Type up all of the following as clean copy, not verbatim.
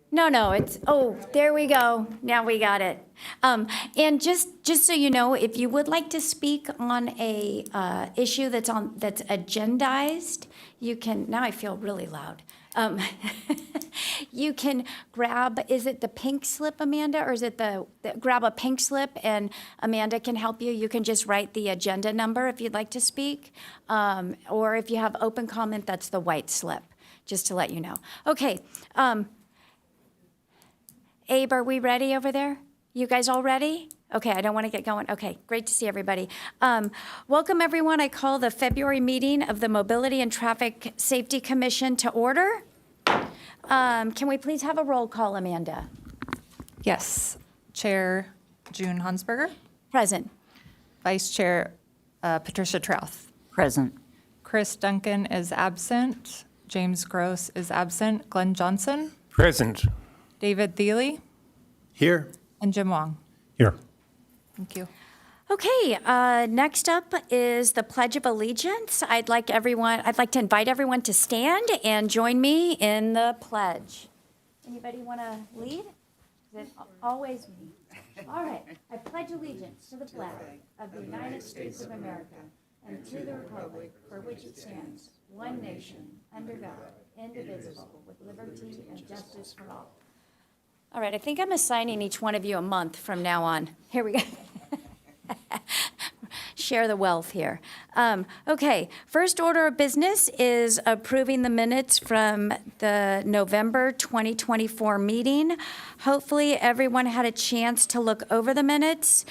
No, it's, oh, there we go. Now we got it. And just so you know, if you would like to speak on a issue that's agendized, you can, now I feel really loud. You can grab, is it the pink slip, Amanda, or is it grab a pink slip and Amanda can help you? You can just write the agenda number if you'd like to speak. Or if you have open comment, that's the white slip, just to let you know. Okay. Abe, are we ready over there? You guys all ready? Okay, I don't want to get going. Okay, great to see everybody. Welcome, everyone. I call the February meeting of the Mobility and Traffic Safety Commission to order. Can we please have a roll call, Amanda? Yes. Chair June Hansberger. Present. Vice Chair Patricia Trouth. Present. Chris Duncan is absent. James Gross is absent. Glenn Johnson. Present. David Thiele. Here. And Jim Wong. Here. Thank you. Okay, next up is the Pledge of Allegiance. I'd like to invite everyone to stand and join me in the pledge. Anybody want to lead? Is it always me? All right. I pledge allegiance to the flag of the United States of America and to the republic for which it stands, one nation, under God, indivisible, with liberty and justice for all. All right, I think I'm assigning each one of you a month from now on. Here we go. Share the wealth here. Okay, first order of business is approving the minutes from the November 2024 meeting. Hopefully everyone had a chance to look over the minutes.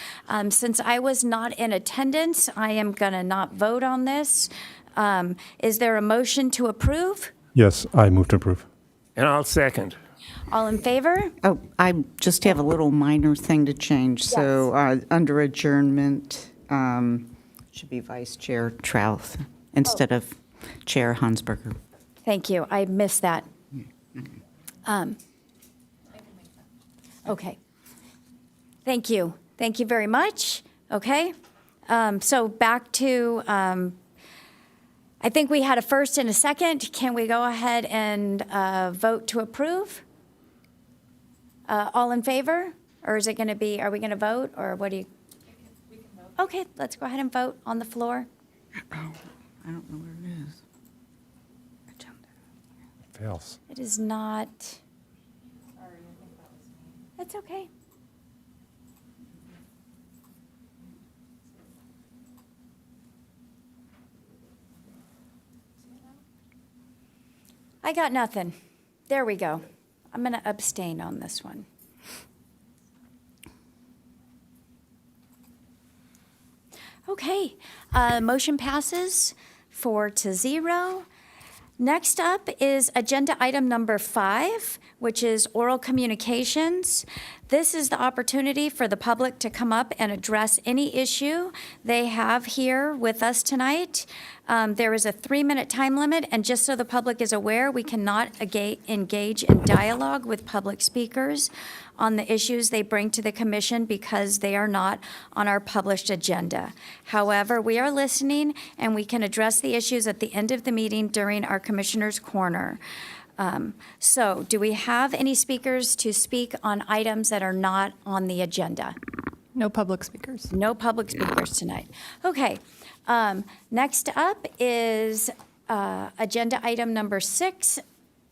Since I was not in attendance, I am gonna not vote on this. Is there a motion to approve? Yes, I move to approve. And I'll second. All in favor? Oh, I just have a little minor thing to change. So under adjournment, should be Vice Chair Trouth instead of Chair Hansberger. Thank you. I missed that. Okay. Thank you. Thank you very much. Okay. So back to, I think we had a first and a second. Can we go ahead and vote to approve? All in favor? Or is it going to be, are we going to vote? Or what do you? We can vote. Okay, let's go ahead and vote on the floor. Oh, I don't know where it is. Fails. It is not. Sorry, I think that was me. That's okay. I got nothing. There we go. I'm going to abstain on this one. Okay, motion passes 4-0. Next up is agenda item number 5, which is oral communications. This is the opportunity for the public to come up and address any issue they have here with us tonight. There is a 3-minute time limit, and just so the public is aware, we cannot engage in dialogue with public speakers on the issues they bring to the commission because they are not on our published agenda. However, we are listening, and we can address the issues at the end of the meeting during our Commissioner's Corner. So do we have any speakers to speak on items that are not on the agenda? No public speakers. No public speakers tonight. Okay. Next up is agenda item number 6,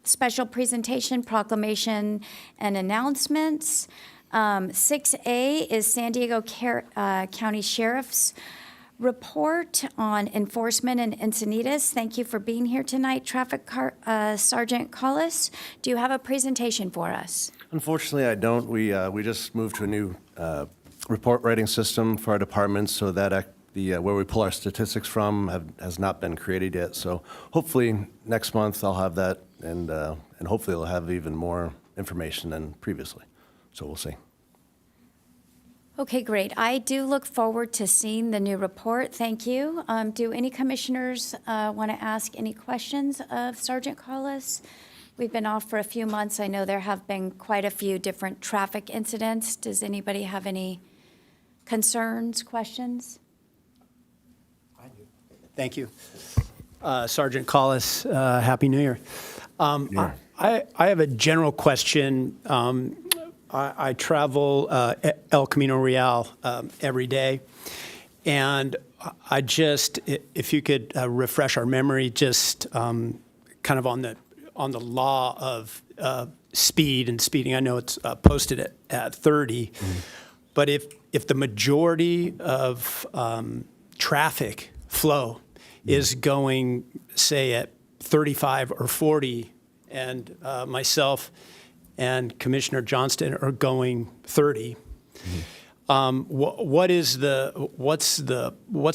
special presentation, proclamation, and announcements. 6A is San Diego County Sheriff's report on enforcement in Encinitas. Thank you for being here tonight, Traffic Sergeant Collis. Do you have a presentation for us? Unfortunately, I don't. We just moved to a new report writing system for our departments, so that where we pull our statistics from has not been created yet. So hopefully next month I'll have that, and hopefully it'll have even more information than previously. So we'll see. Okay, great. I do look forward to seeing the new report. Thank you. Do any commissioners want to ask any questions of Sergeant Collis? We've been off for a few months. I know there have been quite a few different traffic incidents. Does anybody have any concerns, questions? Thank you. Sergeant Collis, Happy New Year. I have a general question. I travel El Camino Real every day, and I just, if you could refresh our memory, just kind of on the law of speed and speeding. I know it's posted at 30, but if the majority of traffic flow is going, say, at 35 or 40, and myself and Commissioner Johnston are going 30. What's the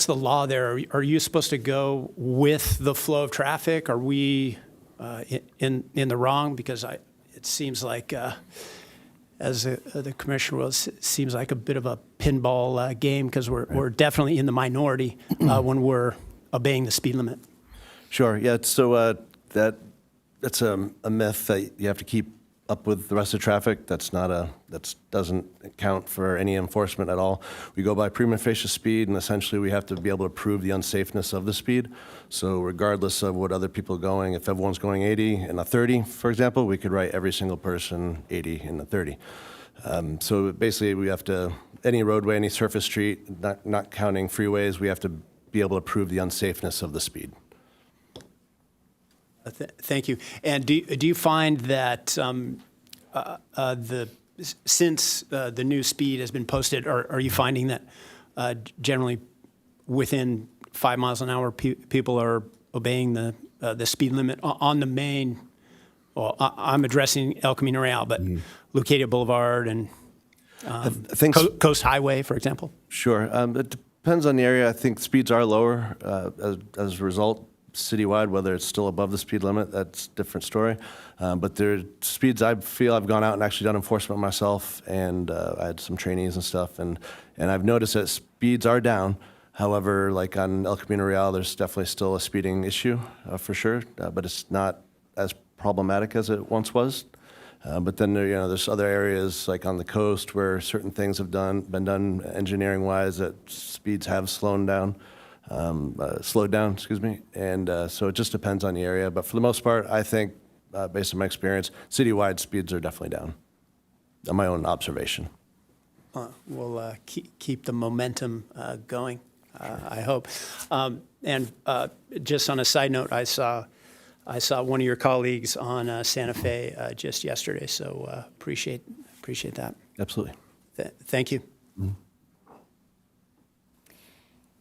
law there? Are you supposed to go with the flow of traffic? Are we in the wrong? Because it seems like, as the commissioner was, it seems like a bit of a pinball game, because we're definitely in the minority when we're obeying the speed limit. Sure. Yeah. So that's a myth that you have to keep up with the rest of traffic. That doesn't count for any enforcement at all. We go by prima facie speed, and essentially we have to be able to prove the unsafeness of the speed. So regardless of what other people are going, if everyone's going 80 and a 30, for example, we could write every single person 80 and a 30. So basically we have to, any roadway, any surface street, not counting freeways, we have to be able to prove the unsafeness of the speed. Thank you. And do you find that since the new speed has been posted, are you finding that generally within 5 miles an hour people are obeying the speed limit on the main? Well, I'm addressing El Camino Real, but Lucadia Boulevard and I think Coast Highway, for example. Sure. It depends on the area. I think speeds are lower as a result. Citywide, whether it's still above the speed limit, that's a different story. But there are speeds I feel I've gone out and actually done enforcement myself, and I had some trainees and stuff, and I've noticed that speeds are down. However, like on El Camino Real, there's definitely still a speeding issue for sure, but it's not as problematic as it once was. But then there's other areas like on the coast where certain things have been done engineering-wise that speeds have slowed down. Excuse me. And so it just depends on the area. But for the most part, I think, based on my experience, citywide speeds are definitely down, on my own observation. We'll keep the momentum going, I hope. And just on a side note, I saw one of your colleagues on Santa Fe just yesterday, so appreciate that. Absolutely. Thank you. Mm-hmm.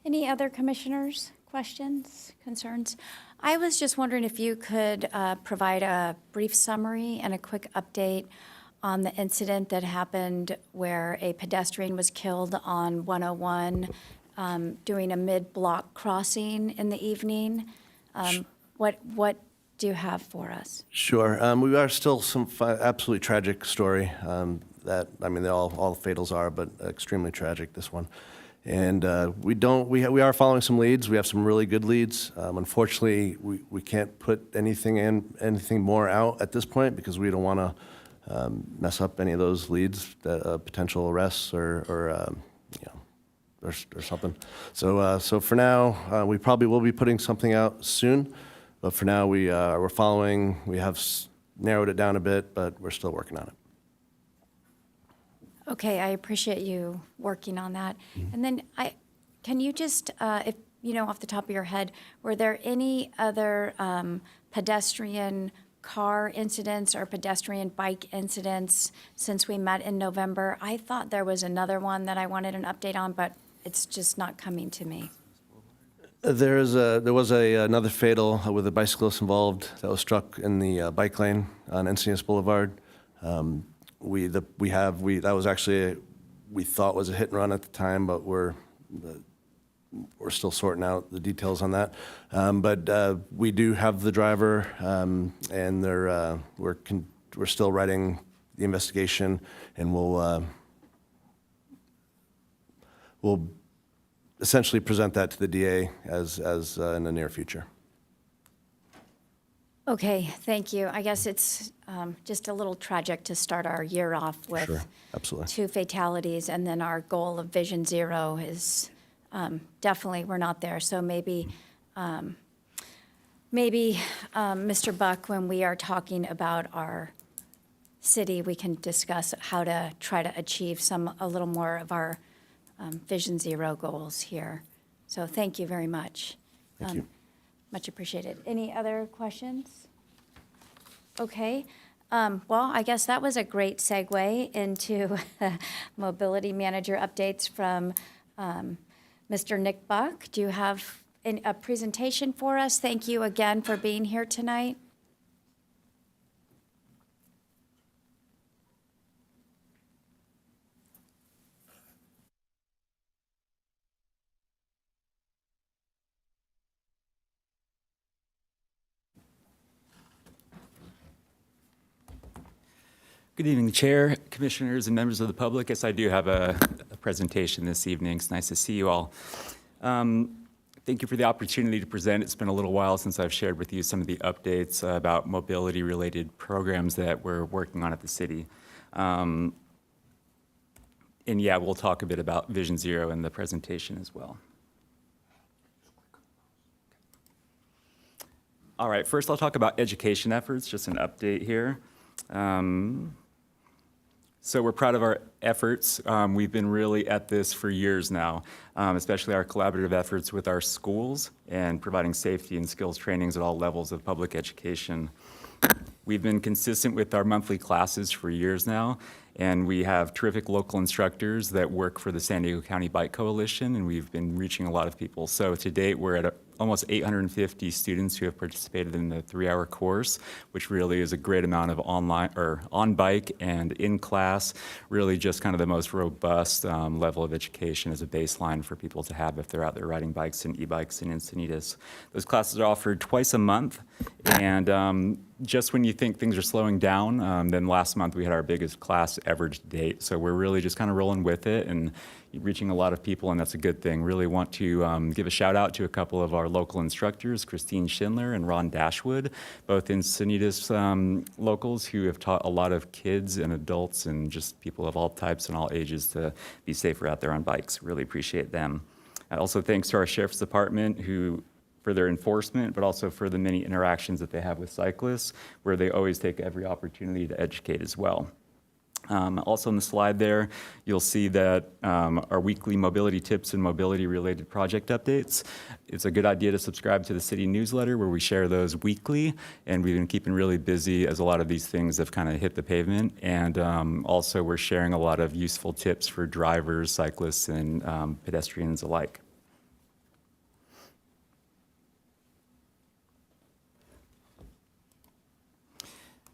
Any other commissioners, questions, concerns? I was just wondering if you could provide a brief summary and a quick update on the incident that happened where a pedestrian was killed on 101 doing a mid-block crossing in the evening. What do you have for us? Sure. We are still some absolutely tragic story all fatals are, but extremely tragic, this one. And we are following some leads. We have some really good leads. Unfortunately, we can't put anything more out at this point because we don't want to mess up any of those leads, potential arrests or something. So for now, we probably will be putting something out soon. But for now, we're following. We have narrowed it down a bit, but we're still working on it. Okay, I appreciate you working on that. And then can you just, if off the top of your head, were there any other pedestrian car incidents or pedestrian bike incidents since we met in November? I thought there was another one that I wanted an update on, but it's just not coming to me. There was another fatal with a bicyclist involved that was struck in the bike lane on Encinitas Boulevard. That was actually we thought was a hit and run at the time, but we're still sorting out the details on that. But we do have the driver, and we're still writing the investigation, and we'll essentially present that to the DA as in the near future. Okay, thank you. I guess it's just a little tragic to start our year off with Sure, absolutely. 2 fatalities, and then our goal of Vision Zero is definitely we're not there. So maybe maybe, Mr. Buck, when we are talking about our city, we can discuss how to try to achieve a little more of our Vision Zero goals here. So thank you very much. Thank you. Much appreciated. Any other questions? Okay. Well, I guess that was a great segue into mobility manager updates from Mr. Nick Buck. Do you have a presentation for us? Thank you again for being here tonight. Good evening, Chair, Commissioners, and members of the public. Yes, I do have a presentation this evening. It's nice to see you all. Thank you for the opportunity to present. It's been a little while since I've shared with you some of the updates about mobility-related programs that we're working on at the city. And yeah, we'll talk a bit about Vision Zero in the presentation as well. All right, first I'll talk about education efforts, just an update here. So we're proud of our efforts. We've been really at this for years now, especially our collaborative efforts with our schools and providing safety and skills trainings at all levels of public education. We've been consistent with our monthly classes for years now, and we have terrific local instructors that work for the San Diego County Bike Coalition, and we've been reaching a lot of people. So to date, we're at almost 850 students who have participated in the 3-hour course, which really is a great amount of online or on bike and in class, really just kind of the most robust level of education as a baseline for people to have if they're out there riding bikes and e-bikes in Encinitas. Those classes are offered twice a month, and just when you think things are slowing down, then last month we had our biggest class ever to date. So we're really just kind of rolling with it and reaching a lot of people, and that's a good thing. Really want to give a shout out to a couple of our local instructors, Christine Schindler and Ron Dashwood, both Encinitas locals who have taught a lot of kids and adults and just people of all types and all ages to be safer out there on bikes. Really appreciate them. Also thanks to our Sheriff's Department for their enforcement, but also for the many interactions that they have with cyclists, where they always take every opportunity to educate as well. Also on the slide there, you'll see that our weekly mobility tips and mobility-related project updates. It's a good idea to subscribe to the city newsletter where we share those weekly, and we've been keeping really busy as a lot of these things have kind of hit the pavement. And also we're sharing a lot of useful tips for drivers, cyclists, and pedestrians alike.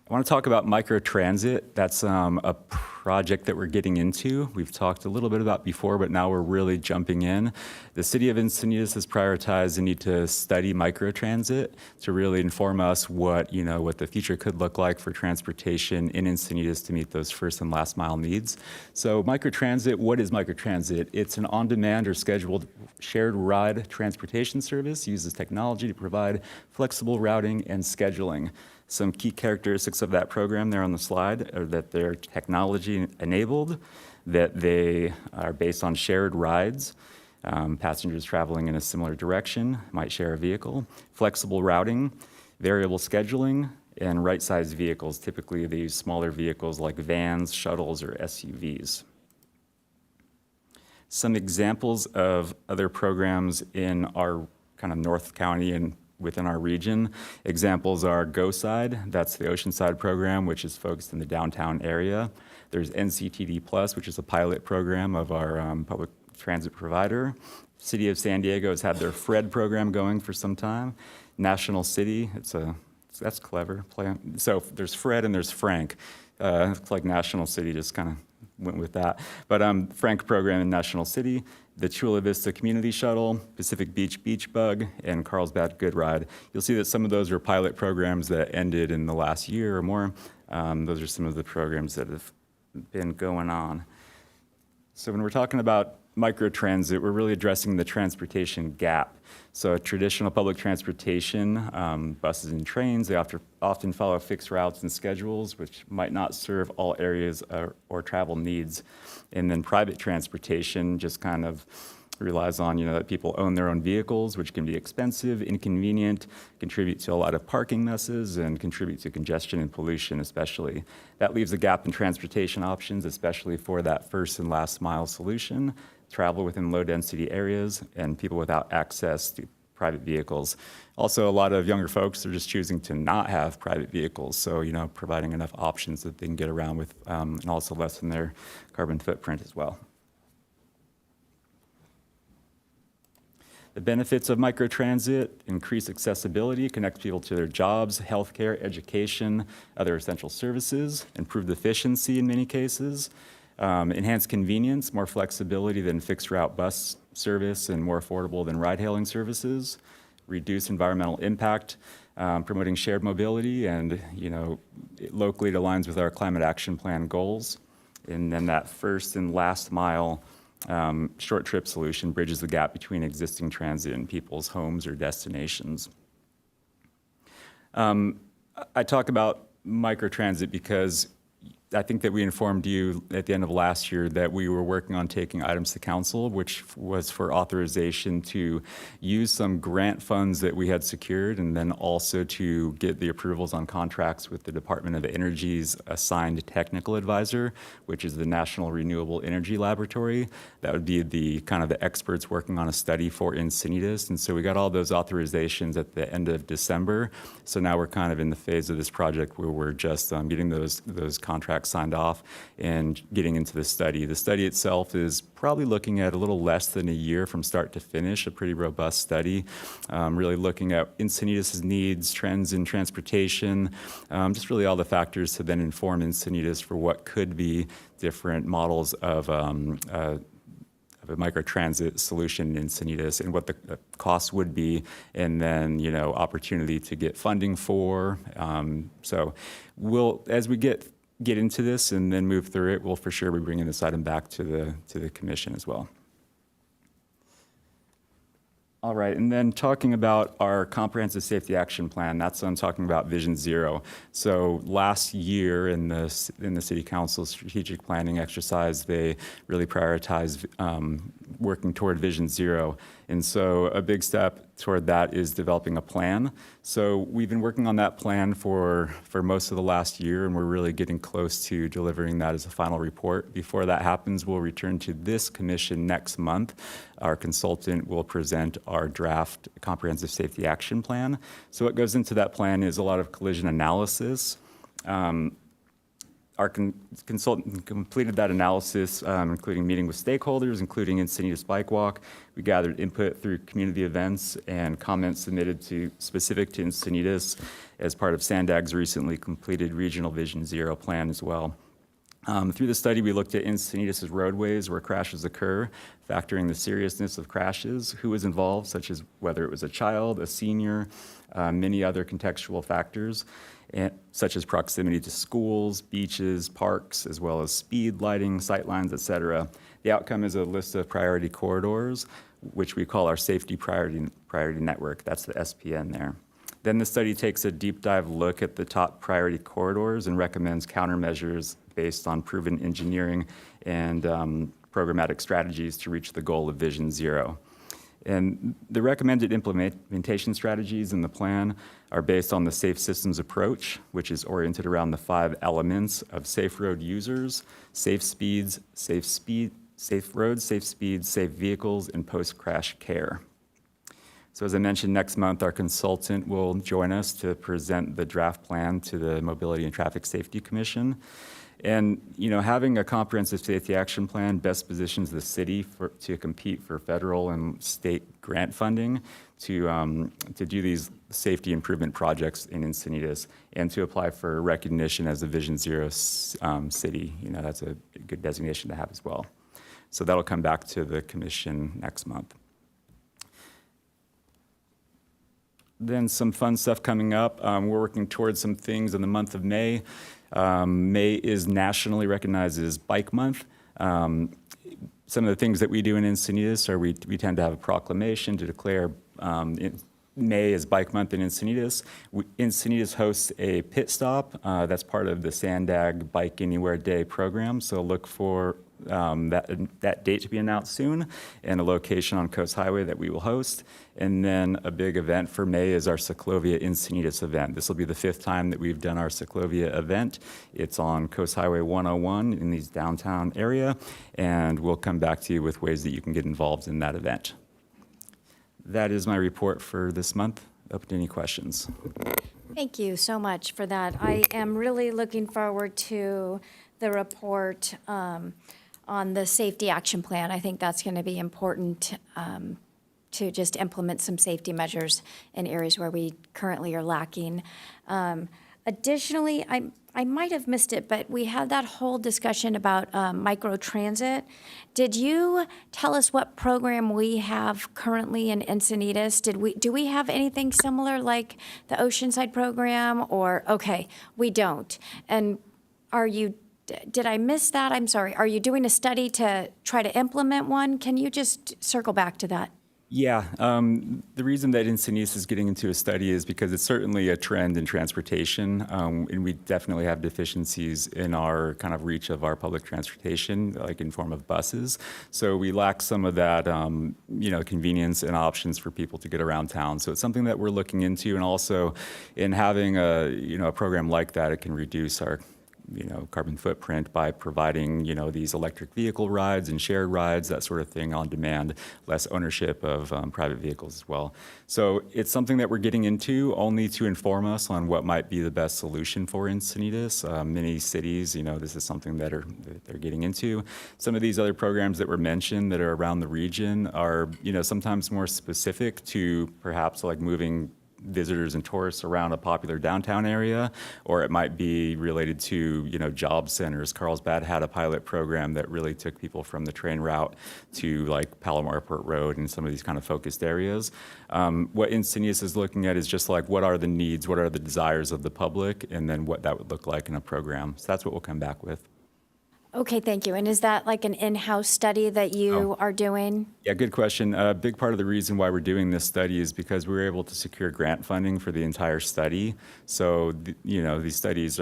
I want to talk about microtransit. That's a project that we're getting into. We've talked a little bit about before, but now we're really jumping in. The city of Encinitas has prioritized the need to study microtransit to really inform us what the future could look like for transportation in Encinitas to meet those first and last mile needs. So microtransit, what is microtransit? It's an on-demand or scheduled shared ride transportation service, uses technology to provide flexible routing and scheduling. Some key characteristics of that program there on the slide are that they're technology enabled, that they are based on shared rides, passengers traveling in a similar direction might share a vehicle, flexible routing, variable scheduling, and right-sized vehicles. Typically, they use smaller vehicles like vans, shuttles, or SUVs. Some examples of other programs in our kind of North County and within our region. Examples are GoSide, that's the Oceanside program, which is focused in the downtown area. There's NCTD Plus, which is a pilot program of our public transit provider. City of San Diego has had their FRED program going for some time. National City, that's clever. So there's FRED and there's Frank. It's like National City just kind of went with that. But Frank program in National City, the Chula Vista Community Shuttle, Pacific Beach Beach Bug, and Carlsbad Good Ride. You'll see that some of those are pilot programs that ended in the last year or more. Those are some of the programs that have been going on. So when we're talking about microtransit, we're really addressing the transportation gap. So traditional public transportation, buses and trains, they often follow fixed routes and schedules, which might not serve all areas or travel needs. And then private transportation just kind of relies on, that people own their own vehicles, which can be expensive, inconvenient, contribute to a lot of parking messes, and contribute to congestion and pollution especially. That leaves a gap in transportation options, especially for that first and last mile solution, travel within low-density areas, and people without access to private vehicles. Also, a lot of younger folks are just choosing to not have private vehicles, so providing enough options that they can get around with, and also lessen their carbon footprint as well. The benefits of microtransit: increase accessibility, connect people to their jobs, healthcare, education, other essential services, improved efficiency in many cases, enhanced convenience, more flexibility than fixed route bus service, and more affordable than ride-hailing services, reduce environmental impact, promoting shared mobility, and locally it aligns with our climate action plan goals. And then that first and last mile short trip solution bridges the gap between existing transit and people's homes or destinations. I talk about microtransit because I think that we informed you at the end of last year that we were working on taking items to council, which was for authorization to use some grant funds that we had secured, and then also to get the approvals on contracts with the Department of Energy's assigned technical advisor, which is the National Renewable Energy Laboratory. That would be the kind of the experts working on a study for Encinitas. And so we got all those authorizations at the end of December. So now we're kind of in the phase of this project where we're just getting those contracts signed off and getting into the study. The study itself is probably looking at a little less than a year from start to finish, a pretty robust study, really looking at Encinitas' needs, trends in transportation, just really all the factors to then inform Encinitas for what could be different models of a microtransit solution in Encinitas and what the cost would be, and then opportunity to get funding for. So as we get into this and then move through it, we'll for sure be bringing this item back to the commission as well. All right, and then talking about our comprehensive safety action plan, that's what I'm talking about, Vision Zero. So last year in the City Council strategic planning exercise, they really prioritized working toward Vision Zero. And so a big step toward that is developing a plan. So we've been working on that plan for most of the last year, and we're really getting close to delivering that as a final report. Before that happens, we'll return to this commission next month. Our consultant will present our draft comprehensive safety action plan. So what goes into that plan is a lot of collision analysis. Our consultant completed that analysis, including meeting with stakeholders, including Encinitas Bike Walk. We gathered input through community events and comments submitted specific to Encinitas as part of SANDAG's recently completed Regional Vision Zero plan as well. Through the study, we looked at Encinitas' roadways where crashes occur, factoring the seriousness of crashes, who was involved, such as whether it was a child, a senior, many other contextual factors, such as proximity to schools, beaches, parks, as well as speed, lighting, sightlines, et cetera. The outcome is a list of priority corridors, which we call our safety priority network. That's the SPN there. Then the study takes a deep dive look at the top priority corridors and recommends countermeasures based on proven engineering and programmatic strategies to reach the goal of Vision Zero. And the recommended implementation strategies in the plan are based on the Safe Systems approach, which is oriented around the 5 elements of safe road users, safe roads, safe speeds, safe vehicles, and post-crash care. So as I mentioned, next month, our consultant will join us to present the draft plan to the Mobility and Traffic Safety Commission. And having a comprehensive safety action plan best positions the city to compete for federal and state grant funding to do these safety improvement projects in Encinitas and to apply for recognition as a Vision Zero city. That's a good designation to have as well. So that'll come back to the commission next month. Then some fun stuff coming up. We're working towards some things in the month of May. May is nationally recognized as Bike Month. Some of the things that we do in Encinitas are we tend to have a proclamation to declare May as Bike Month in Encinitas. Encinitas hosts a pit stop that's part of the SANDAG Bike Anywhere Day program. So look that date to be announced soon, and a location on Coast Highway that we will host. And then a big event for May is our Ciclovia Encinitas event. This will be the 5th time that we've done our Ciclovia event. It's on Coast Highway 101 in the downtown area, and we'll come back to you with ways that you can get involved in that event. That is my report for this month. Open to any questions. Thank you so much for that. I am really looking forward to the report on the safety action plan. I think that's going to be important to just implement some safety measures in areas where we currently are lacking. Additionally, I might have missed it, but we had that whole discussion about microtransit. Did you tell us what program we have currently in Encinitas? Do we have anything similar like the Oceanside program, or, okay, we don't. And did I miss that? I'm sorry. Are you doing a study to try to implement one? Can you just circle back to that? Yeah, the reason that Encinitas is getting into a study is because it's certainly a trend in transportation, and we definitely have deficiencies in our kind of reach of our public transportation, like in form of buses. So we lack some of that, convenience and options for people to get around town. So it's something that we're looking into, and also in having a program like that, it can reduce our carbon footprint by providing, these electric vehicle rides and shared rides, that sort of thing on demand, less ownership of private vehicles as well. So it's something that we're getting into only to inform us on what might be the best solution for Encinitas. Many cities, this is something that they're getting into. Some of these other programs that were mentioned that are around the region are, sometimes more specific to perhaps like moving visitors and tourists around a popular downtown area, or it might be related to, job centers. Carlsbad had a pilot program that really took people from the train route to like Palomar Airport Road and some of these kind of focused areas. What Encinitas is looking at is just like, what are the needs, what are the desires of the public, and then what that would look like in a program. So that's what we'll come back with. Okay, thank you. And is that like an in-house study that you are doing? Yeah, good question. A big part of the reason why we're doing this study is because we were able to secure grant funding for the entire study. So, these studies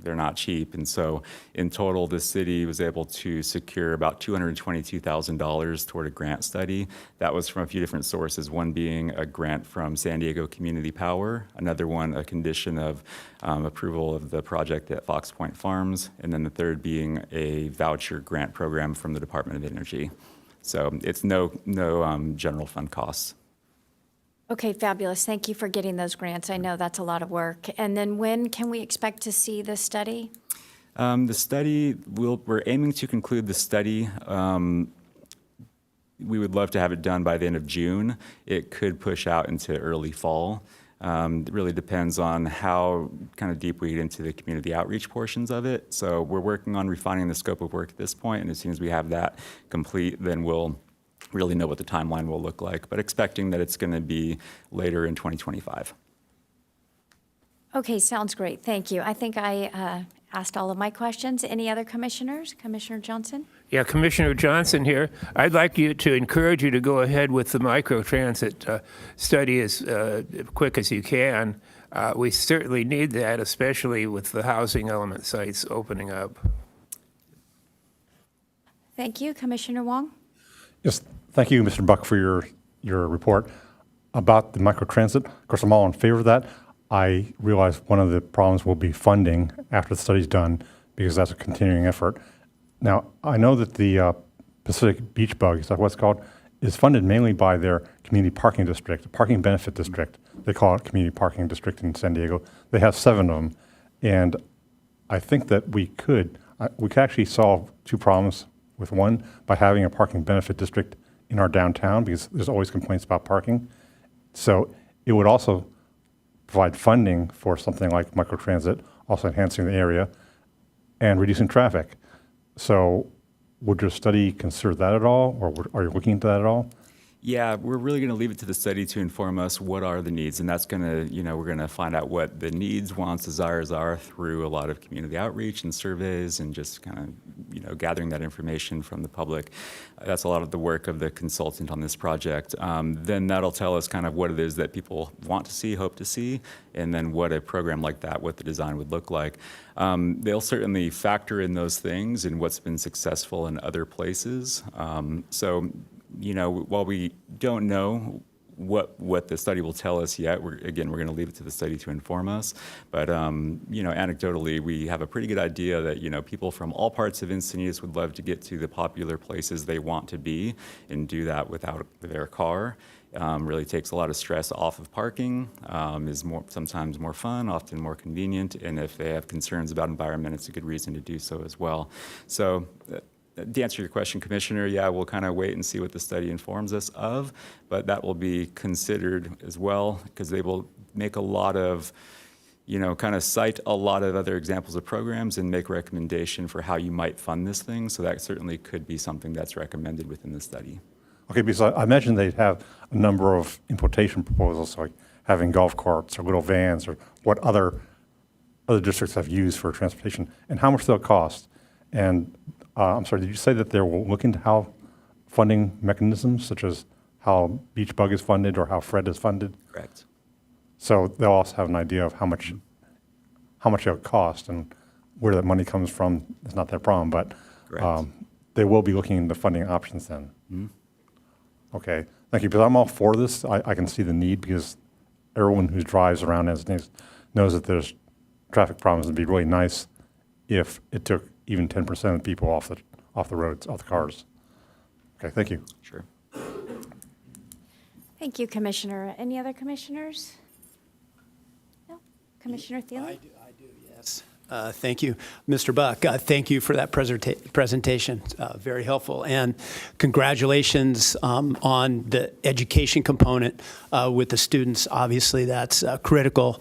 they're not cheap. And so in total, the city was able to secure about $222,000 toward a grant study. That was from a few different sources, one being a grant from San Diego Community Power, another one a condition of approval of the project at Fox Point Farms, and then the third being a voucher grant program from the Department of Energy. So it's no general fund costs. Okay, fabulous. Thank you for getting those grants. I know that's a lot of work. And then when can we expect to see the study? The study, we're aiming to conclude the study. We would love to have it done by the end of June. It could push out into early fall. It really depends on how kind of deep we get into the community outreach portions of it. So we're working on refining the scope of work at this point, and as soon as we have that complete, then we'll really know what the timeline will look like, but expecting that it's going to be later in 2025. Okay, sounds great. Thank you. I think I asked all of my questions. Any other commissioners? Commissioner Johnson? Yeah, Commissioner Johnson here. I'd like to encourage you to go ahead with the microtransit study as quick as you can. We certainly need that, especially with the housing element sites opening up. Thank you. Commissioner Wong? Yes, thank you, Mr. Buck, for your report about the microtransit. Of course, I'm all in favor of that. I realize one of the problems will be funding after the study's done, because that's a continuing effort. Now, I know that the Pacific Beach Bug, is that what it's called, is funded mainly by their community parking district, the parking benefit district. They call it community parking district in San Diego. They have 7 of them, and I think that we could actually solve 2 problems with one by having a parking benefit district in our downtown, because there's always complaints about parking. So it would also provide funding for something like microtransit, also enhancing the area and reducing traffic. So would your study consider that at all, or are you looking into that at all? Yeah, we're really going to leave it to the study to inform us what are the needs, and that's going to, we're going to find out what the needs, wants, desires are through a lot of community outreach and surveys and just kind of, gathering that information from the public. That's a lot of the work of the consultant on this project. Then that'll tell us kind of what it is that people want to see, hope to see, and then what a program like that, what the design would look like. They'll certainly factor in those things and what's been successful in other places. While we don't know what the study will tell us yet, we're going to leave it to the study to inform us. But, anecdotally, we have a pretty good idea that, people from all parts of Encinitas would love to get to the popular places they want to be and do that without their car. Really takes a lot of stress off of parking, is sometimes more fun, often more convenient, and if they have concerns about environment, it's a good reason to do so as well. So, to answer your question, Commissioner, yeah, we'll kind of wait and see what the study informs us of, but that will be considered as well because they will make a lot of, kind of cite a lot of other examples of programs and make recommendation for how you might fund this thing. So that certainly could be something that's recommended within the study. Okay, because I imagine they'd have a number of importation proposals, like having golf carts or little vans or what other districts have used for transportation and how much they'll cost. And I'm sorry, did you say that they will look into how funding mechanisms, such as how Beach Bug is funded or how FRED is funded? Correct. So they'll also have an idea of how much it'll cost and where that money comes from. It's not their problem, but Correct. They will be looking into funding options then. Okay, thank you. Because I'm all for this. I can see the need because everyone who drives around Encinitas knows that there's traffic problems. It'd be really nice if it took even 10% of people off the roads, off the cars. Okay, thank you. Sure. Thank you, Commissioner. Any other commissioners? No? Commissioner Thiele? I do, yes. Thank you, Mr. Buck. Thank you for that presentation. Very helpful. And congratulations on the education component with the students. Obviously, that's critical.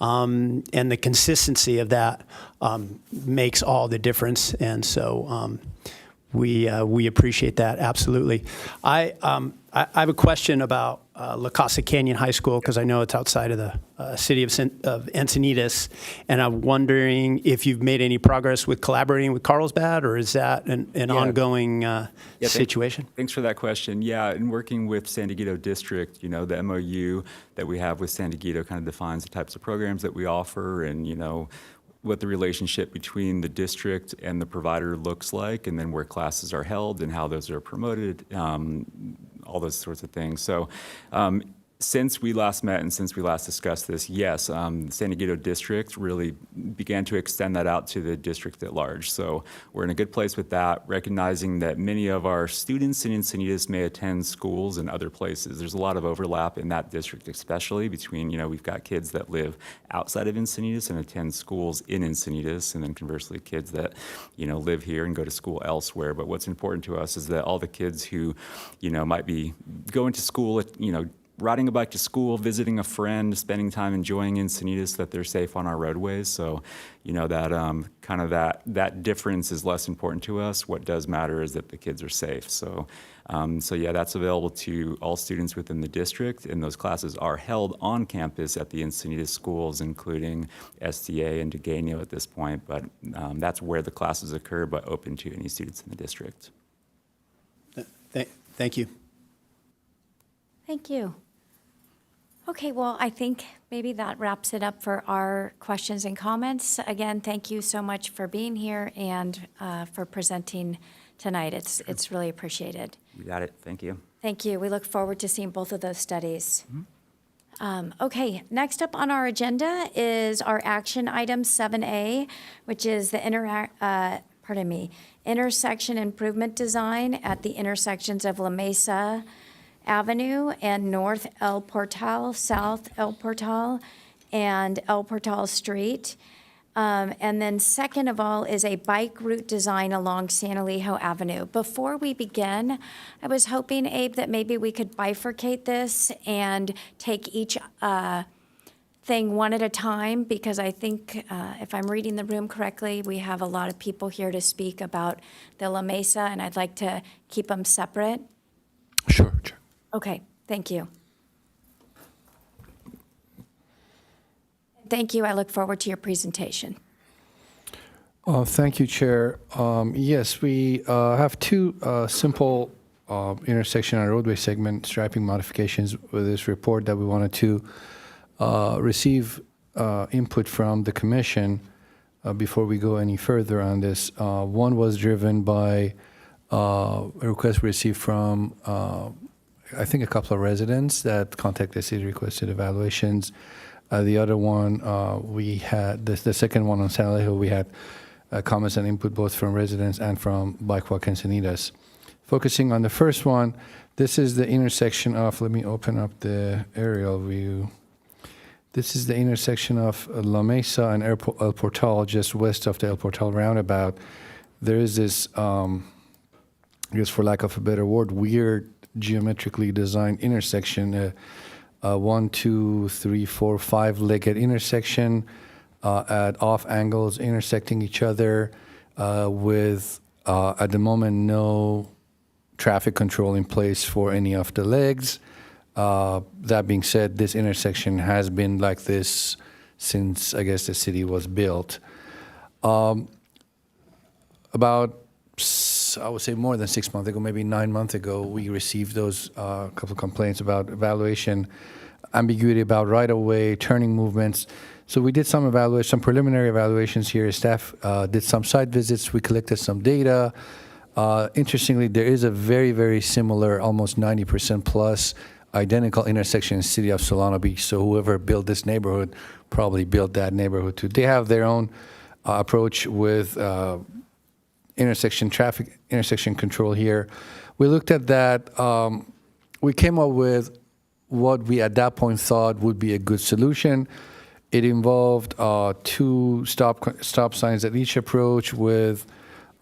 And the consistency of that makes all the difference. And so we appreciate that, absolutely. I have a question about La Casa Canyon High School, because I know it's outside of the city of Encinitas, and I'm wondering if you've made any progress with collaborating with Carlsbad, or is that an ongoing situation? Thanks for that question. Yeah, in working with San Diego District, the MOU that we have with San Diego kind of defines the types of programs that we offer and, what the relationship between the district and the provider looks like, and then where classes are held and how those are promoted, all those sorts of things. So since we last met and since we last discussed this, yes, the San Diego District really began to extend that out to the district at large. So we're in a good place with that, recognizing that many of our students in Encinitas may attend schools in other places. There's a lot of overlap in that district, especially between, we've got kids that live outside of Encinitas and attend schools in Encinitas, and then conversely kids that, live here and go to school elsewhere. But what's important to us is that all the kids who, might be going to school at, riding a bike to school, visiting a friend, spending time enjoying Encinitas, that they're safe on our roadways. So, that that difference is less important to us. What does matter is that the kids are safe. So, yeah, that's available to all students within the district, and those classes are held on campus at the Encinitas schools, including SDA and Degano at this point. But that's where the classes occur, but open to any students in the district. Thank you. Thank you. Okay, well, I think maybe that wraps it up for our questions and comments. Again, thank you so much for being here and for presenting tonight. It's really appreciated. You got it. Thank you. Thank you. We look forward to seeing both of those studies. Okay, next up on our agenda is our action item 7A, which is the intersection improvement design at the intersections of La Mesa Avenue and North El Portal, South El Portal, and El Portal Street. And then second of all is a bike route design along San Elijo Avenue. Before we begin, I was hoping, Abe, that maybe we could bifurcate this and take each thing one at a time, because I think, if I'm reading the room correctly, we have a lot of people here to speak about the La Mesa, and I'd like to keep them separate. Sure. Okay, thank you. Thank you. I look forward to your presentation. Thank you, Chair. Yes, we have two simple intersection and roadway segment striping modifications with this report that we wanted to receive input from the Commission before we go any further on this. One was driven by a request we received from, I think, a couple of residents that contacted the city, requested evaluations. The other one, we had, the second one on San Alejo, we had comments and input both from residents and from Bike Walk Encinitas. Focusing on the first one, this is the intersection of, let me open up the aerial view. This is the intersection of La Mesa and El Portal, just west of the El Portal roundabout. There is this, I guess for lack of a better word, weird geometrically designed intersection, 1, 2, 3, 4, 5-legged intersection at off angles intersecting each other with, at the moment, no traffic control in place for any of the legs. That being said, this intersection has been like this since, I guess, the city was built. About, I would say more than 6 months ago, maybe 9 months ago, we received those couple of complaints about evaluation, ambiguity about right-of-way, turning movements. So we did some evaluation, some preliminary evaluations here. Staff did some site visits. We collected some data. Interestingly, there is a very, very similar, almost 90% plus identical intersection in the city of Solano Beach. So whoever built this neighborhood probably built that neighborhood too. They have their own approach with intersection control here. We looked at that. We came up with what we at that point thought would be a good solution. It involved 2 stop signs at each approach with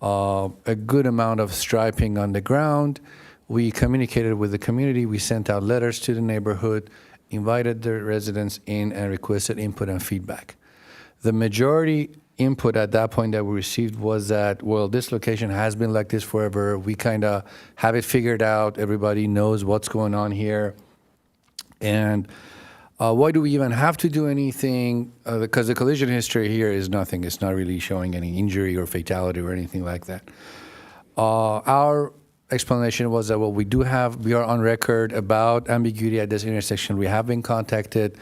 a good amount of striping on the ground. We communicated with the community. We sent out letters to the neighborhood, invited the residents in, and requested input and feedback. The majority input at that point that we received was that, well, this location has been like this forever. We kind of have it figured out. Everybody knows what's going on here. And why do we even have to do anything? Because the collision history here is nothing. It's not really showing any injury or fatality or anything like that. Our explanation was that, well, we are on record about ambiguity at this intersection. We have been contacted,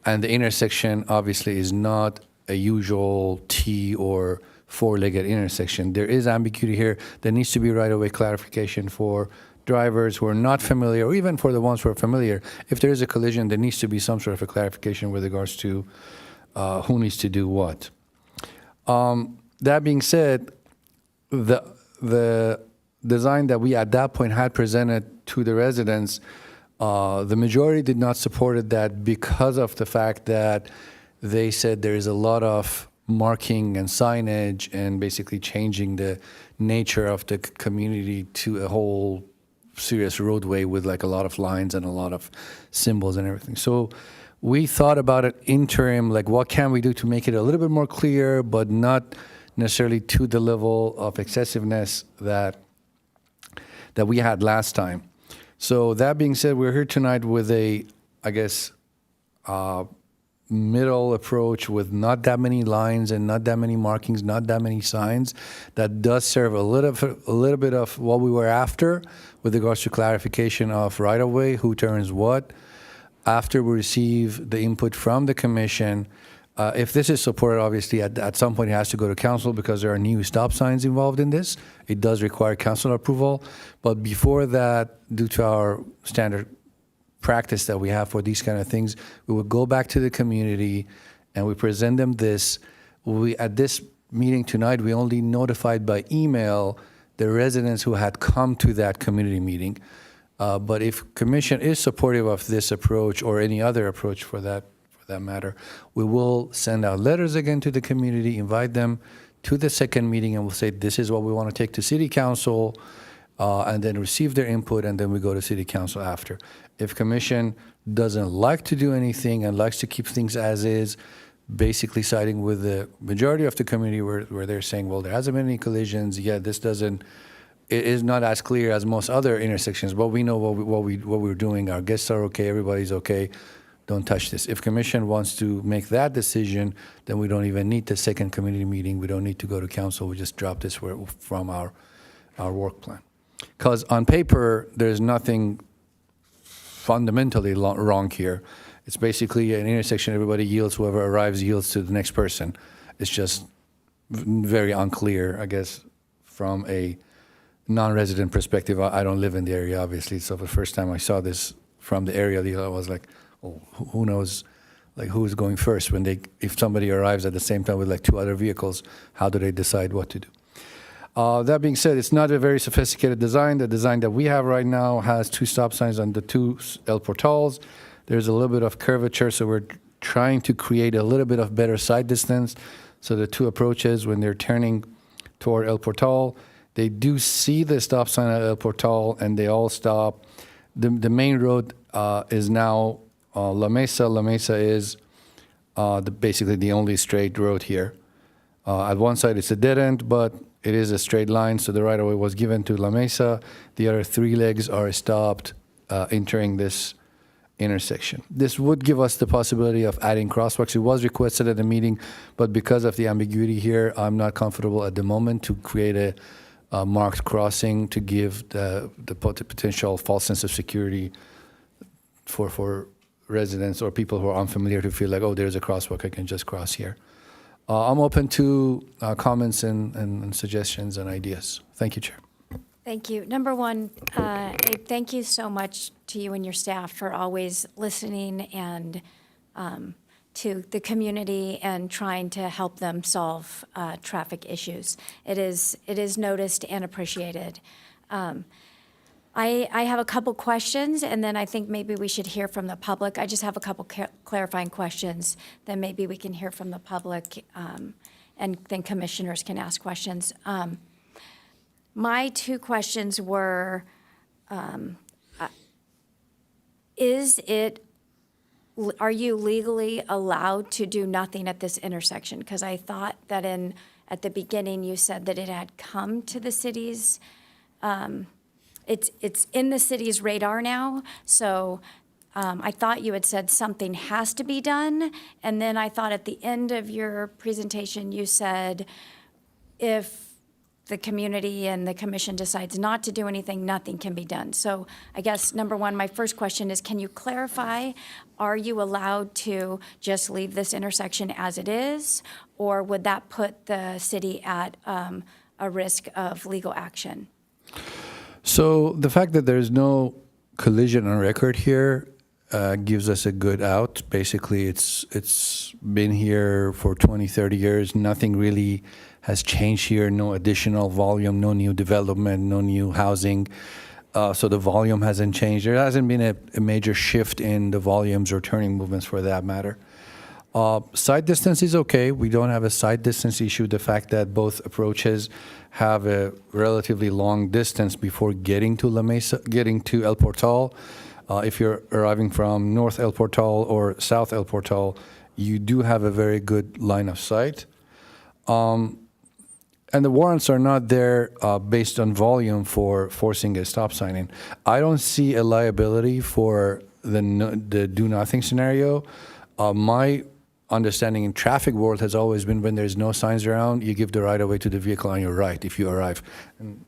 and the intersection obviously is not a usual T or 4-legged intersection. There is ambiguity here. There needs to be right-of-way clarification for drivers who are not familiar, or even for the ones who are familiar. If there is a collision, there needs to be some sort of a clarification with regards to who needs to do what. That being said, the design that we at that point had presented to the residents, the majority did not support that because of the fact that they said there is a lot of marking and signage and basically changing the nature of the community to a whole serious roadway with like a lot of lines and a lot of symbols and everything. So we thought about it interim, like what can we do to make it a little bit more clear, but not necessarily to the level of excessiveness that we had last time. So that being said, we're here tonight with a, I guess, middle approach with not that many lines and not that many markings, not that many signs, that does serve a little bit of what we were after with regards to clarification of right-of-way, who turns what. After we receive the input from the commission, if this is supported, obviously at some point it has to go to council because there are new stop signs involved in this. It does require council approval, but before that, due to our standard practice that we have for these kind of things, we would go back to the community and we present them this. At this meeting tonight, we only notified by email the residents who had come to that community meeting. But if commission is supportive of this approach or any other approach for that matter, we will send out letters again to the community, invite them to the second meeting, and we'll say this is what we want to take to city council, and then receive their input, and then we go to city council after. If commission doesn't like to do anything and likes to keep things as is, basically siding with the majority of the community where they're saying, well, there hasn't been any collisions, yeah, this doesn't it is not as clear as most other intersections, but we know what we're doing. Our guests are okay, everybody's okay. Don't touch this. If commission wants to make that decision, then we don't even need the second community meeting. We don't need to go to council. We just drop this from our work plan. Because on paper, there's nothing fundamentally wrong here. It's basically an intersection. Everybody yields. Whoever arrives yields to the next person. It's just very unclear, I guess, from a non-resident perspective. I don't live in the area, obviously. So the first time I saw this from the area, I was like, oh, who knows, like who's going first if somebody arrives at the same time with like two other vehicles, how do they decide what to do? That being said, it's not a very sophisticated design. The design that we have right now has two stop signs on the two El Portals. There's a little bit of curvature, so we're trying to create a little bit of better side distance. So the two approaches, when they're turning toward El Portal, they do see the stop sign at El Portal, and they all stop. The main road is now La Mesa. La Mesa is basically the only straight road here. At one side, it's a dead end, but it is a straight line, so the right-of-way was given to La Mesa. The other three legs are stopped entering this intersection. This would give us the possibility of adding crosswalks. It was requested at the meeting, but because of the ambiguity here, I'm not comfortable at the moment to create a marked crossing to give the potential false sense of security for residents or people who are unfamiliar to feel like, oh, there's a crosswalk, I can just cross here. I'm open to comments and suggestions and ideas. Thank you, Chair. Thank you. Number one, Abe, thank you so much to you and your staff for always listening and to the community and trying to help them solve traffic issues. It is noticed and appreciated. I have a couple questions, and then I think maybe we should hear from the public. I just have a couple clarifying questions, then maybe we can hear from the public, and then commissioners can ask questions. My two questions were, are you legally allowed to do nothing at this intersection? Because I thought that at the beginning you said that it had come to the city's, it's in the city's radar now, so I thought you had said something has to be done, and then I thought at the end of your presentation you said if the community and the commission decides not to do anything, nothing can be done. So I guess, number one, my first question is, can you clarify, are you allowed to just leave this intersection as it is, or would that put the city at a risk of legal action? So the fact that there's no collision on record here gives us a good out. Basically, it's been here for 20, 30 years. Nothing really has changed here. No additional volume, no new development, no new housing. So the volume hasn't changed. There hasn't been a major shift in the volumes or turning movements for that matter. Side distance is okay. We don't have a side distance issue. The fact that both approaches have a relatively long distance before getting to La Mesa, getting to El Portal. If you're arriving from North El Portal or South El Portal, you do have a very good line of sight. And the warrants are not there based on volume for forcing a stop sign in. I don't see a liability for the do-nothing scenario. My understanding in traffic world has always been when there's no signs around, you give the right-of-way to the vehicle on your right if you arrive. And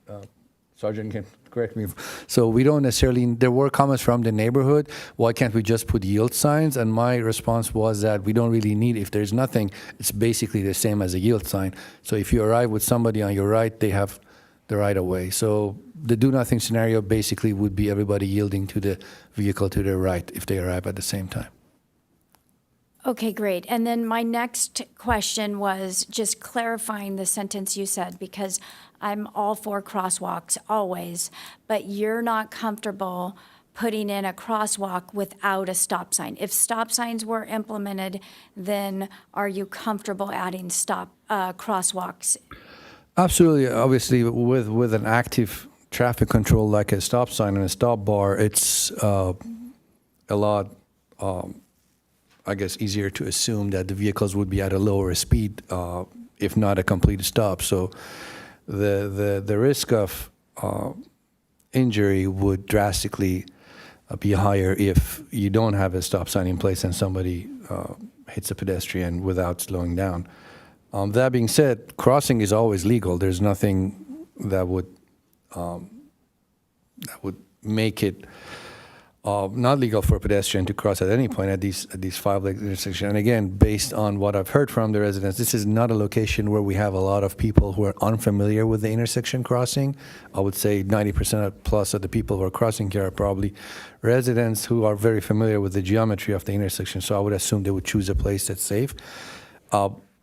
Sergeant can correct me. So we don't necessarily, there were comments from the neighborhood, why can't we just put yield signs? And my response was that we don't really need, if there's nothing, it's basically the same as a yield sign. So if you arrive with somebody on your right, they have the right-of-way. So the do-nothing scenario basically would be everybody yielding to the vehicle to their right if they arrive at the same time. Okay, great. And then my next question was just clarifying the sentence you said, because I'm all for crosswalks always, but you're not comfortable putting in a crosswalk without a stop sign. If stop signs were implemented, then are you comfortable adding crosswalks? Absolutely. Obviously, with an active traffic control like a stop sign and a stop bar, it's a lot I guess, easier to assume that the vehicles would be at a lower speed, if not a complete stop. So the risk of injury would drastically be higher if you don't have a stop sign in place and somebody hits a pedestrian without slowing down. That being said, crossing is always legal. There's nothing that would make it not legal for a pedestrian to cross at any point at these 5-leg intersections. And again, based on what I've heard from the residents, this is not a location where we have a lot of people who are unfamiliar with the intersection crossing. I would say 90% plus of the people who are crossing here are probably residents who are very familiar with the geometry of the intersection. So I would assume they would choose a place that's safe.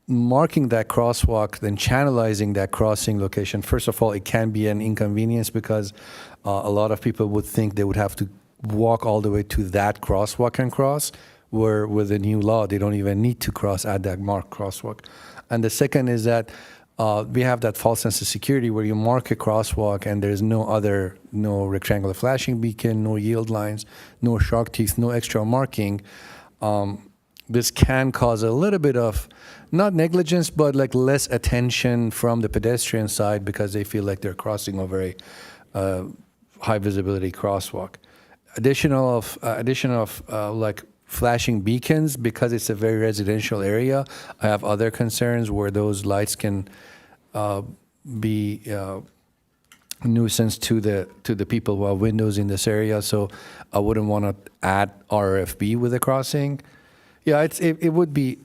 Marking that crosswalk, then channelizing that crossing location, first of all, it can be an inconvenience because a lot of people would think they would have to walk all the way to that crosswalk and cross, where with the new law, they don't even need to cross at that marked crosswalk. And the second is that we have that false sense of security where you mark a crosswalk and there's no rectangular flashing beacon, no yield lines, no shark teeth, no extra marking. This can cause a little bit of, not negligence, but like less attention from the pedestrian side because they feel like they're crossing over a high visibility crosswalk. Addition of like flashing beacons, because it's a very residential area, I have other concerns where those lights can be nuisance to the people who have windows in this area. So I wouldn't want to add RFB with the crossing. Yeah, it would be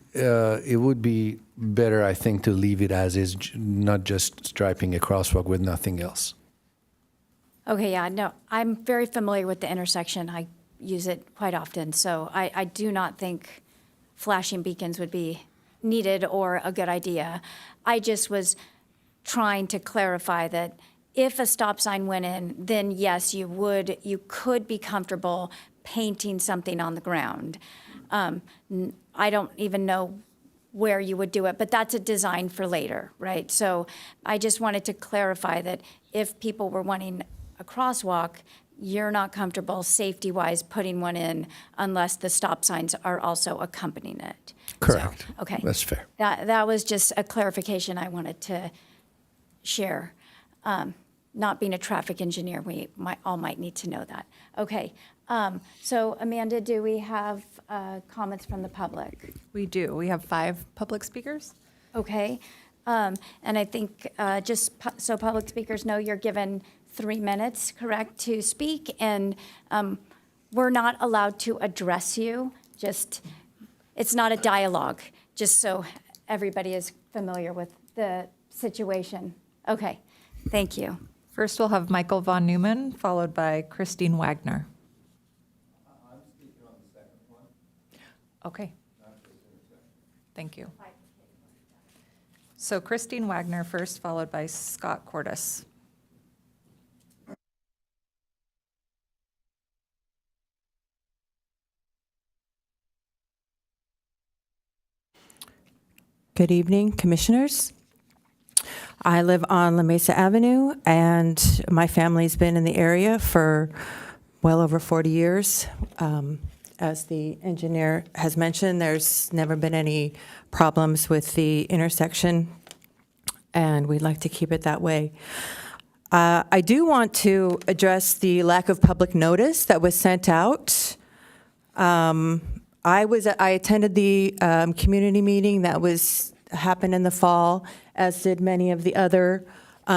better, I think, to leave it as is, not just striping a crosswalk with nothing else. Okay, yeah, no, I'm very familiar with the intersection. I use it quite often, so I do not think flashing beacons would be needed or a good idea. I just was trying to clarify that if a stop sign went in, then yes, you could be comfortable painting something on the ground. I don't even know where you would do it, but that's a design for later, right? So I just wanted to clarify that if people were wanting a crosswalk, you're not comfortable safety-wise putting one in unless the stop signs are also accompanying it. Correct. So, okay. That's fair. That was just a clarification I wanted to share. Not being a traffic engineer, we all might need to know that. Okay. So Amanda, do we have comments from the public? We do. We have 5 public speakers. Okay. And I think so public speakers know, you're given 3 minutes, correct, to speak, and we're not allowed to address you. It's not a dialogue, just so everybody is familiar with the situation. Okay, thank you. First, we'll have Michael von Neumann, followed by Christine Wagner. I'm speaking on the second one. Okay. Thank you. So Christine Wagner first, followed by Scott Cordes. Good evening, commissioners. I live on La Mesa Avenue, and my family's been in the area for well over 40 years. As the engineer has mentioned, there's never been any problems with the intersection, and we'd like to keep it that way. I do want to address the lack of public notice that was sent out. I attended the community meeting that happened in the fall, as did many of the other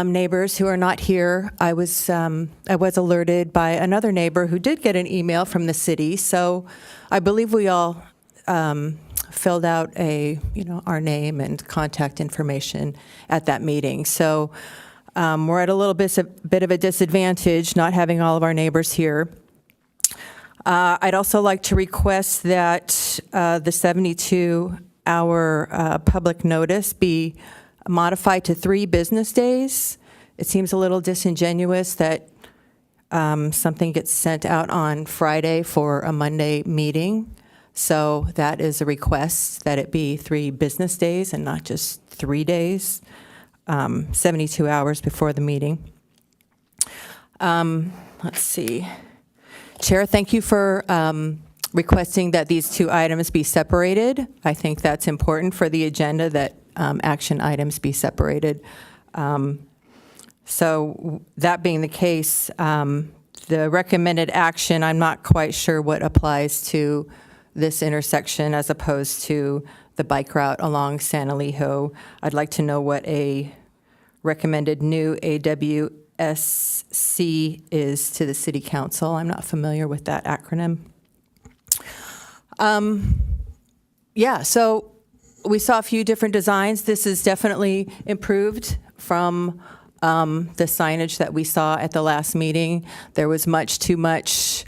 neighbors who are not here. I was alerted by another neighbor who did get an email from the city. So I believe we all filled out our name and contact information at that meeting. So we're at a little bit of a disadvantage not having all of our neighbors here. I'd also like to request that the 72-hour public notice be modified to 3 business days. It seems a little disingenuous that something gets sent out on Friday for a Monday meeting. So that is a request that it be 3 business days and not just 3 days, 72 hours before the meeting. Let's see. Chair, thank you for requesting that these 2 items be separated. I think that's important for the agenda, that action items be separated. So that being the case, the recommended action, I'm not quite sure what applies to this intersection as opposed to the bike route along San Elijo. I'd like to know what a recommended new AWSC is to the city council. I'm not familiar with that acronym. Yeah, so we saw a few different designs. This is definitely improved from the signage that we saw at the last meeting. There was much too much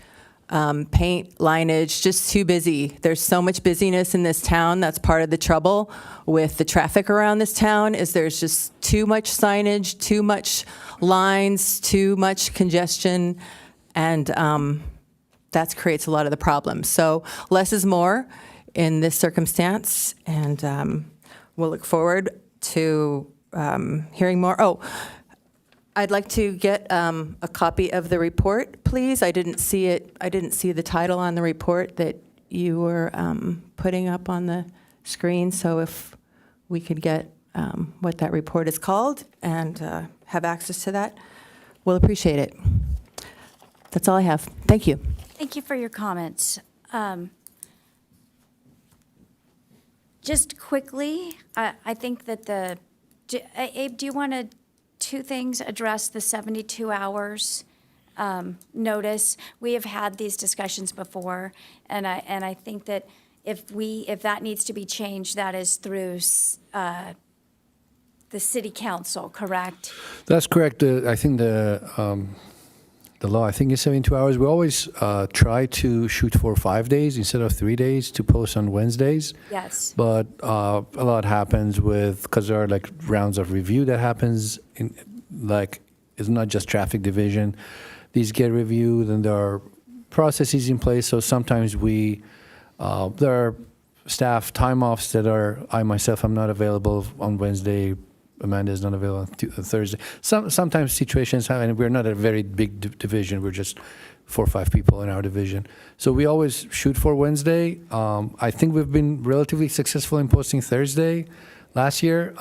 paint, lineage, just too busy. There's so much busyness in this town. That's part of the trouble with the traffic around this town is there's just too much signage, too much lines, too much congestion, and that creates a lot of the problems. So less is more in this circumstance, and we'll look forward to hearing more. Oh, I'd like to get a copy of the report, please. I didn't see it. I didn't see the title on the report that you were putting up on the screen. So if we could get what that report is called and have access to that, we'll appreciate it. That's all I have. Thank you. Thank you for your comments. Just quickly, I think that Abe, do you want to, two things, address the 72 hours notice? We have had these discussions before, and I think that if that needs to be changed, that is through the city council, correct? That's correct. I think the law, I think, is 72 hours. We always try to shoot for 5 days instead of 3 days to post on Wednesdays. Yes. But a lot happens because there are like rounds of review that happens it's not just traffic division. These get reviewed and there are processes in place. So sometimes there are staff time offs that I myself am not available on Wednesday. Amanda is not available on Thursday. Sometimes situations happen, and we're not a very big division. We're just 4 or 5 people in our division. So we always shoot for Wednesday. I think we've been relatively successful in posting Thursday last year,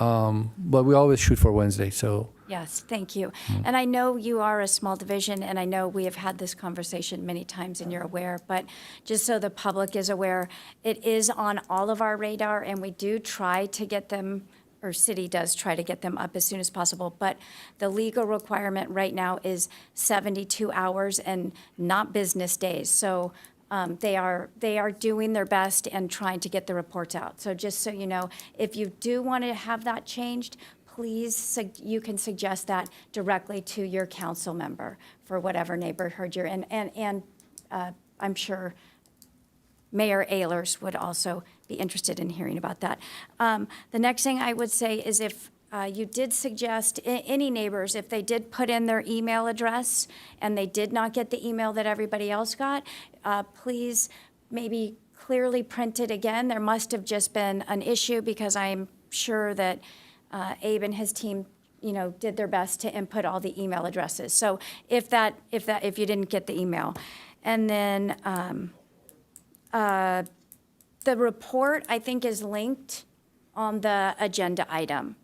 but we always shoot for Wednesday. So Yes, thank you. And I know you are a small division, and I know we have had this conversation many times, and you're aware, but just so the public is aware, it is on all of our radar, and we do try to get them, or city does try to get them up as soon as possible, but the legal requirement right now is 72 hours and not business days. So they are doing their best and trying to get the reports out. So just so you know, if you do want to have that changed, please, you can suggest that directly to your council member for whatever neighborhood you're in. And I'm sure Mayor Ehlers would also be interested in hearing about that. The next thing I would say is if you did suggest, any neighbors, if they did put in their email address and they did not get the email that everybody else got, please maybe clearly print it again. There must have just been an issue because I'm sure that Abe and his team, did their best to input all the email addresses. So if you didn't get the email, and then the report I think is linked on the agenda item.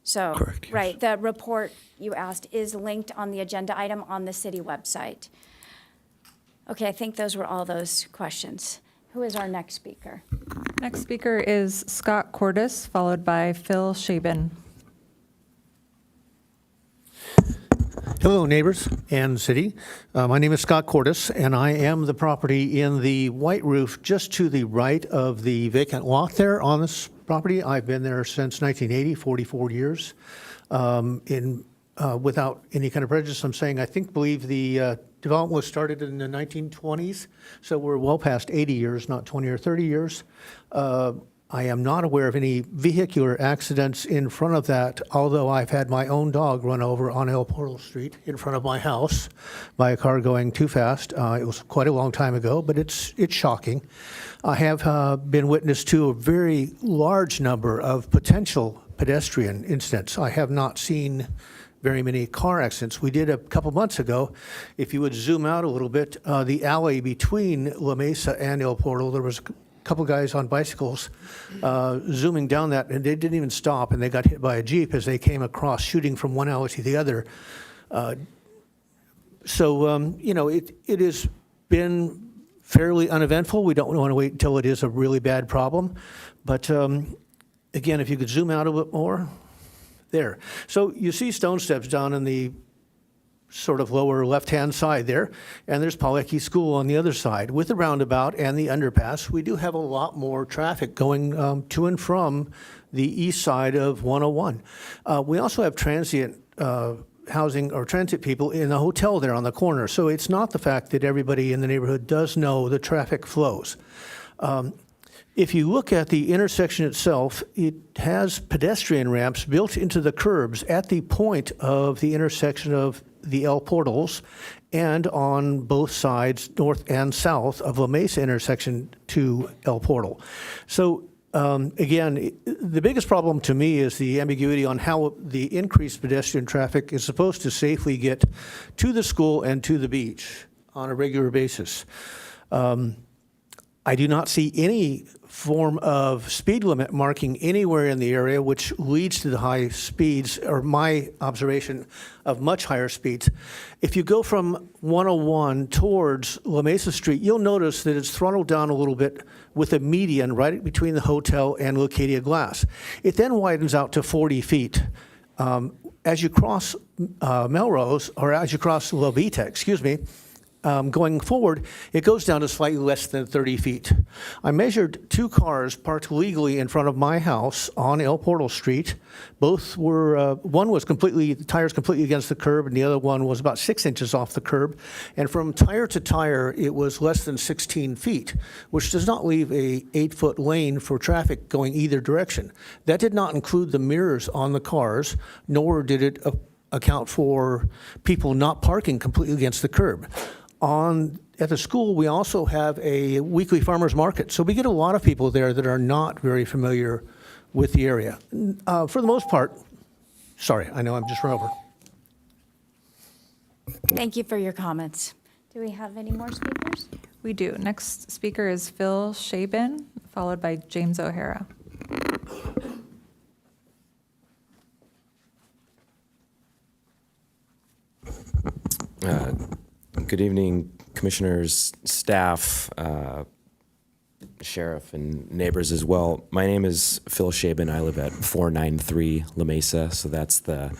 So Correct, yes. Right, the report you asked is linked on the agenda item on the city website. Okay, I think those were all those questions. Who is our next speaker? Next speaker is Scott Cordis, followed by Phil Shaben. Hello, neighbors and city. My name is Scott Cordis, and I am the property in the white roof just to the right of the vacant lot there on this property. I've been there since 1980, 44 years. Without any kind of prejudice, I'm saying believe the development was started in the 1920s, so we're well past 80 years, not 20 or 30 years. I am not aware of any vehicular accidents in front of that, although I've had my own dog run over on El Portal Street in front of my house by a car going too fast. It was quite a long time ago, but it's shocking. I have been witness to a very large number of potential pedestrian incidents. I have not seen very many car accidents. We did a couple months ago. If you would zoom out a little bit, the alley between La Mesa and El Portal, there was couple guys on bicycles zooming down that, and they didn't even stop, and they got hit by a Jeep as they came across, shooting from one alley to the other. It has been fairly uneventful. We don't want to wait until it is a really bad problem. But again, if you could zoom out a bit more, there. So you see stone steps down in the sort of lower left-hand side there, and there's Palecki School on the other side. With the roundabout and the underpass, we do have a lot more traffic going to and from the east side of 101. We also have transient housing or transit people in the hotel there on the corner. So it's not the fact that everybody in the neighborhood does know the traffic flows. If you look at the intersection itself, it has pedestrian ramps built into the curbs at the point of the intersection of the El Portals and on both sides, north and south of La Mesa intersection to El Portal. So again, the biggest problem to me is the ambiguity on how the increased pedestrian traffic is supposed to safely get to the school and to the beach on a regular basis. I do not see any form of speed limit marking anywhere in the area, which leads to the high speeds, or my observation of much higher speeds. If you go from 101 towards La Mesa Street, you'll notice that it's throttled down a little bit with a median right between the hotel and Leucadia Glass. It then widens out to 40 feet. As you cross Melrose, or as you cross La Vita, going forward, it goes down to slightly less than 30 feet. I measured two cars parked legally in front of my house on El Portal Street. Both were, one was the tires completely against the curb, and the other one was about 6 inches off the curb. And from tire to tire, it was less than 16 feet, which does not leave a 8-foot lane for traffic going either direction. That did not include the mirrors on the cars, nor did it account for people not parking completely against the curb. At the school, we also have a weekly farmers market. So we get a lot of people there that are not very familiar with the area. For the most part, sorry, I know I'm just run over. Thank you for your comments. Do we have any more speakers? We do. Next speaker is Phil Shaben, followed by James O'Hara. Good evening, commissioners, staff, sheriff, and neighbors as well. My name is Phil Shaben. I live at 493 La Mesa, so that's the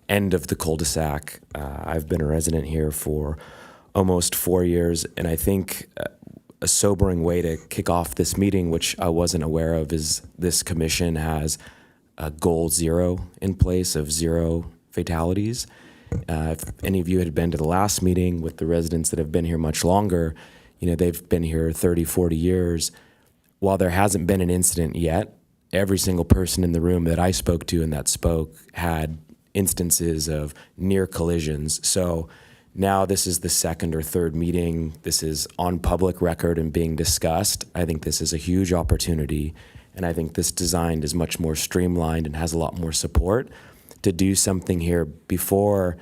end of the cul-de-sac. I've been a resident here for almost 4 years, and I think a sobering way to kick off this meeting, which I wasn't aware of, is this commission has a goal 0 in place of 0 fatalities. If any of you had been to the last meeting with the residents that have been here much longer, they've been here 30, 40 years. While there hasn't been an incident yet, every single person in the room that I spoke to and that spoke had instances of near collisions. So now this is the second or third meeting. This is on public record and being discussed. I think this is a huge opportunity, and I think this design is much more streamlined and has a lot more support to do something here before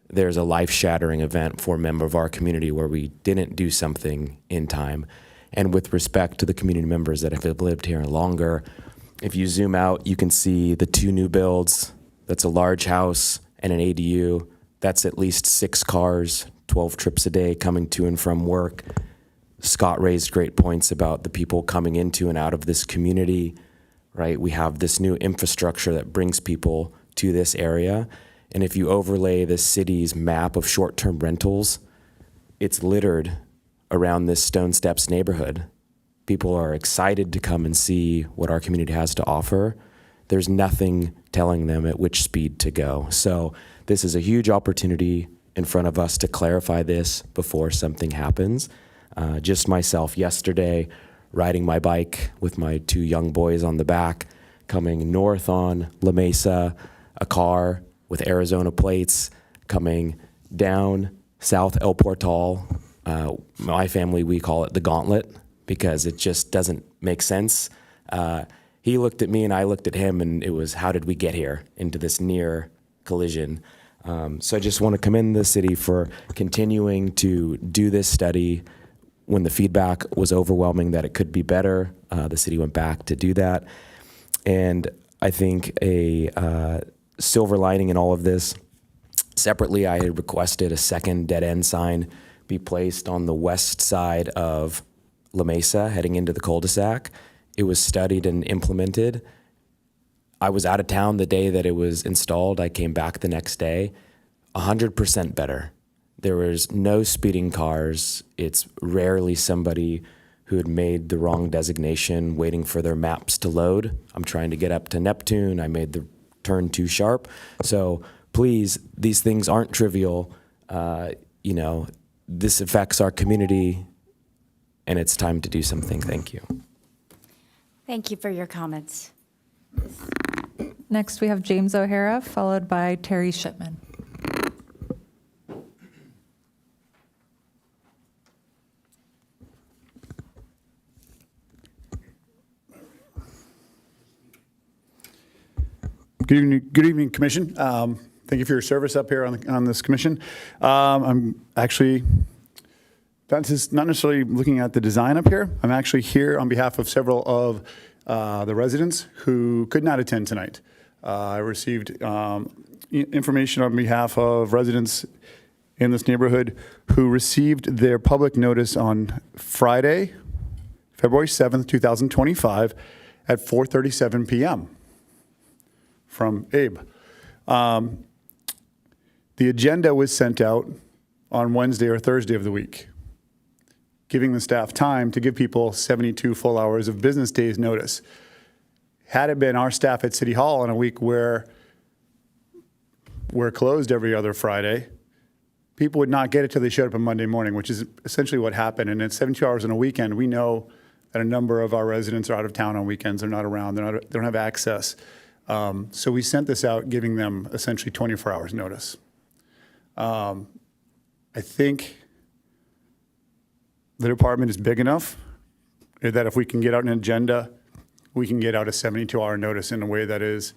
there's a life-shattering event for a member of our community where we didn't do something in time. And with respect to the community members that have lived here longer, if you zoom out, you can see the 2 new builds. That's a large house and an ADU. That's at least 6 cars, 12 trips a day coming to and from work. Scott raised great points about the people coming into and out of this community, right? We have this new infrastructure that brings people to this area. And if you overlay the city's map of short-term rentals, it's littered around this Stone Steps neighborhood. People are excited to come and see what our community has to offer. There's nothing telling them at which speed to go. So this is a huge opportunity in front of us to clarify this before something happens. Just myself yesterday, riding my bike with my 2 young boys on the back, coming north on La Mesa, a car with Arizona plates coming down south El Portal. My family, we call it the gauntlet because it just doesn't make sense. He looked at me and I looked at him, and it was, how did we get here into this near collision? So I just want to commend the city for continuing to do this study when the feedback was overwhelming that it could be better, the city went back to do that. And I think a silver lining in all of this, separately, I had requested a second dead end sign be placed on the west side of La Mesa heading into the cul-de-sac. It was studied and implemented. I was out of town the day that it was installed. I came back the next day. 100% better. There was no speeding cars. It's rarely somebody who had made the wrong designation waiting for their maps to load. I'm trying to get up to Neptune. I made the turn too sharp. So please, these things aren't trivial. This affects our community, and it's time to do something. Thank you. Thank you for your comments. Next, we have James O'Hara, followed by Terry Shipman. Good evening, Commission. Thank you for your service up here on this commission. I'm actually not necessarily looking at the design up here. I'm actually here on behalf of several of the residents who could not attend tonight. I received information on behalf of residents in this neighborhood who received their public notice on Friday, February 7th, 2025 at 4:37 p.m. from Abe. The agenda was sent out on Wednesday or Thursday of the week, giving the staff time to give people 72 full hours of business days notice. Had it been our staff at City Hall on a week where we're closed every other Friday, people would not get it till they showed up on Monday morning, which is essentially what happened. And at 72 hours on a weekend, we know that a number of our residents are out of town on weekends. They're not around. They don't have access. So we sent this out, giving them essentially 24 hours notice. I think the department is big enough that if we can get out an agenda, we can get out a 72-hour notice in a way that is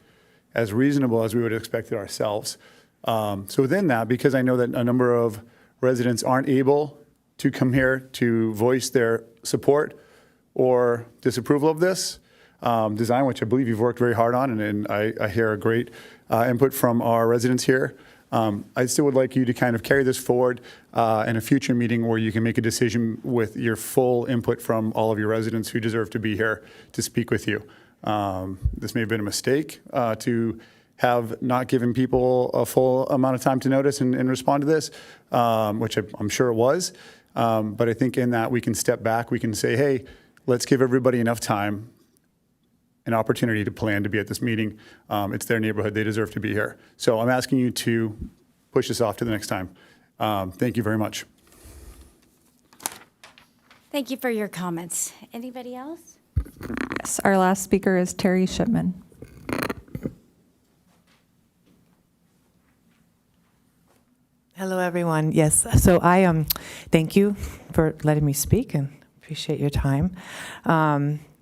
as reasonable as we would expect it ourselves. So within that, because I know that a number of residents aren't able to come here to voice their support or disapproval of this design, which I believe you've worked very hard on, and I hear a great input from our residents here. I still would like you to kind of carry this forward in a future meeting where you can make a decision with your full input from all of your residents who deserve to be here to speak with you. This may have been a mistake to have not given people a full amount of time to notice and respond to this, which I'm sure it was. But I think in that we can step back, we can say, hey, let's give everybody enough time, an opportunity to plan to be at this meeting. It's their neighborhood. They deserve to be here. So I'm asking you to push this off to the next time. Thank you very much. Thank you for your comments. Anybody else? Yes, our last speaker is Terry Shipman. Hello, everyone. Yes, so I thank you for letting me speak and appreciate your time.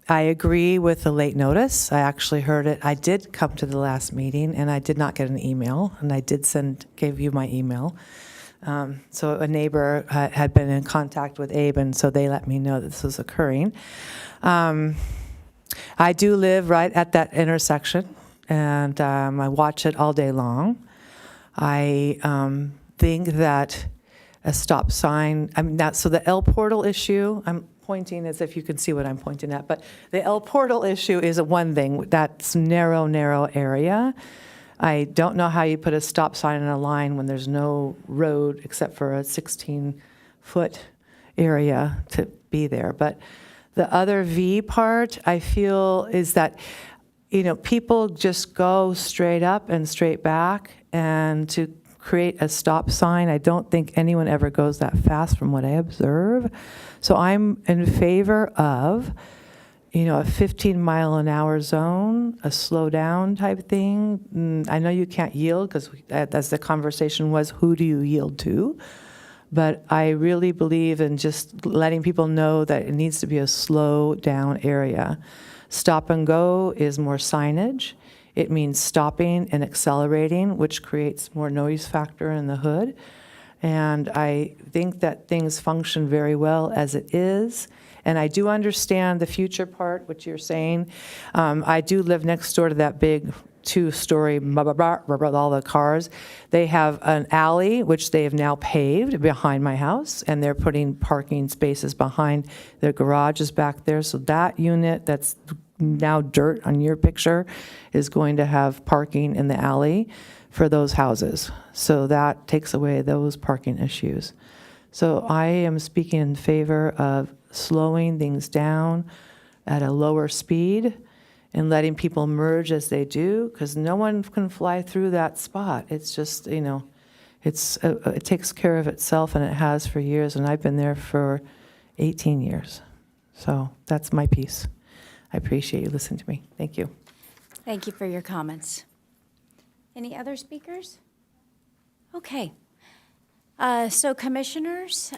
I agree with the late notice. I actually heard it. I did come to the last meeting, and I did not get an email, and I did gave you my email. So a neighbor had been in contact with Abe, and so they let me know that this was occurring. I do live right at that intersection, and I watch it all day long. I think that a stop sign, so the L portal issue, I'm pointing as if you can see what I'm pointing at, but the L portal issue is one thing. That's narrow area. I don't know how you put a stop sign in a line when there's no road except for a 16-foot area to be there. But the other V part, I feel, is that, people just go straight up and straight back, and to create a stop sign, I don't think anyone ever goes that fast from what I observe. So I'm in favor of, a 15-mile-an-hour zone, a slow down type thing. I know you can't yield because, as the conversation was, who do you yield to? But I really believe in just letting people know that it needs to be a slow down area. Stop and go is more signage. It means stopping and accelerating, which creates more noise factor in the hood. And I think that things function very well as it is. And I do understand the future part, what you're saying. I do live next door to that big two-story, blah, blah, blah, blah, blah, all the cars. They have an alley, which they have now paved behind my house, and they're putting parking spaces behind their garages back there. So that unit that's now dirt on your picture is going to have parking in the alley for those houses. So that takes away those parking issues. So I am speaking in favor of slowing things down at a lower speed and letting people merge as they do, because no one can fly through that spot. It's just, you know, it takes care of itself, and it has for years, and I've been there for 18 years. So that's my piece. I appreciate you listening to me. Thank you. Thank you for your comments. Any other speakers? Okay. So commissioners,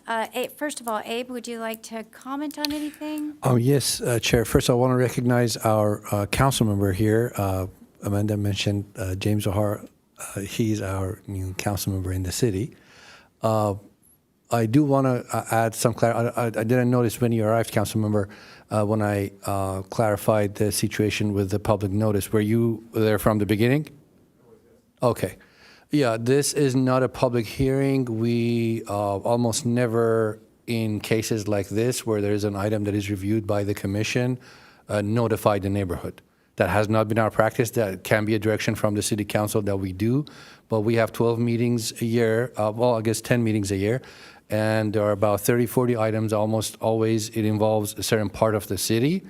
first of all, Abe, would you like to comment on anything? Oh, yes, Chair. First, I want to recognize our council member here. Amanda mentioned James O'Hara. He's our new council member in the city. I do want to add some clarity. I didn't notice when you arrived, council member, when I clarified the situation with the public notice. Were you there from the beginning? Okay. Yeah, this is not a public hearing. We almost never, in cases like this, where there is an item that is reviewed by the commission, notify the neighborhood. That has not been our practice. That can be a direction from the city council that we do, but we have 12 meetings a year, well, I guess 10 meetings a year, and there are about 30, 40 items. Almost always it involves a certain part of the city.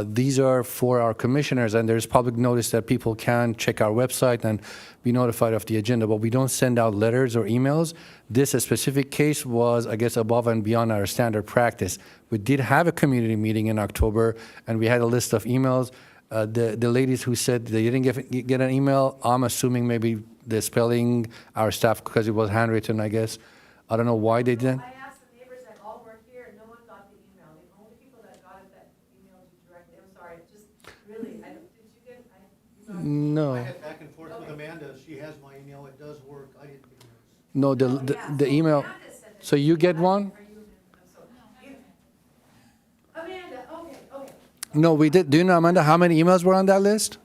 These are for our commissioners, and there's public notice that people can check our website and be notified of the agenda, but we don't send out letters or emails. This specific case was, I guess, above and beyond our standard practice. We did have a community meeting in October, and we had a list of emails. The ladies who said they didn't get an email, I'm assuming maybe they're spelling our staff because it was handwritten, I guess. I don't know why they didn't. I asked the neighbors that all were here, and no one got the email. The only people that got it that emailed you directly, I'm sorry, just really, did you get, No. I had back and forth with Amanda. She has my email. It does work. I didn't get yours. No, the email. So you get one? Amanda, okay. No, we did. Do you know, Amanda, how many emails were on that list?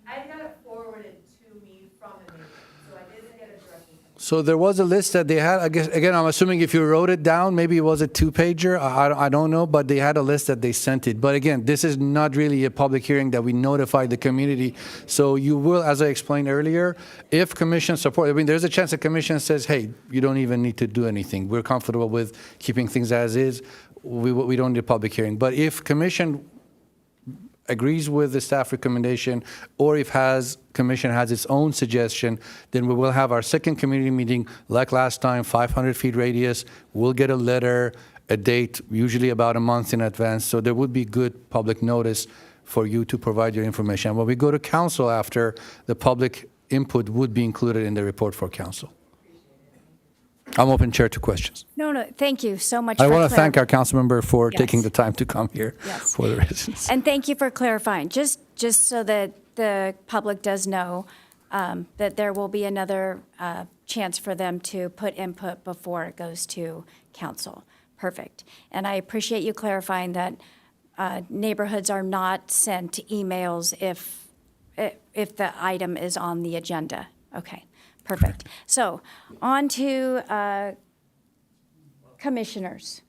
I got it forwarded to me from a neighbor, so I didn't get it directly. So there was a list that they had. I guess, again, I'm assuming if you wrote it down, maybe it was a two-pager. I don't know, but they had a list that they sent it. But again, this is not really a public hearing that we notified the community. So you will, as I explained earlier, if commission support, I mean, there's a chance the commission says, hey, you don't even need to do anything. We're comfortable with keeping things as is. We don't need a public hearing. But if commission agrees with the staff recommendation, or if commission has its own suggestion, then we will have our second community meeting like last time, 500 feet radius. We'll get a letter, a date, usually about a month in advance. So there would be good public notice for you to provide your information. When we go to council after, the public input would be included in the report for council. I'm open, Chair, to questions. No, thank you so much. I want to thank our council member for Yes. taking the time to come here Yes. for the residents. And thank you for clarifying, just so that the public does know that there will be another chance for them to put input before it goes to council. Perfect. And I appreciate you clarifying that neighborhoods are not sent emails if the item is on the agenda. Okay, perfect. So on to commissioners.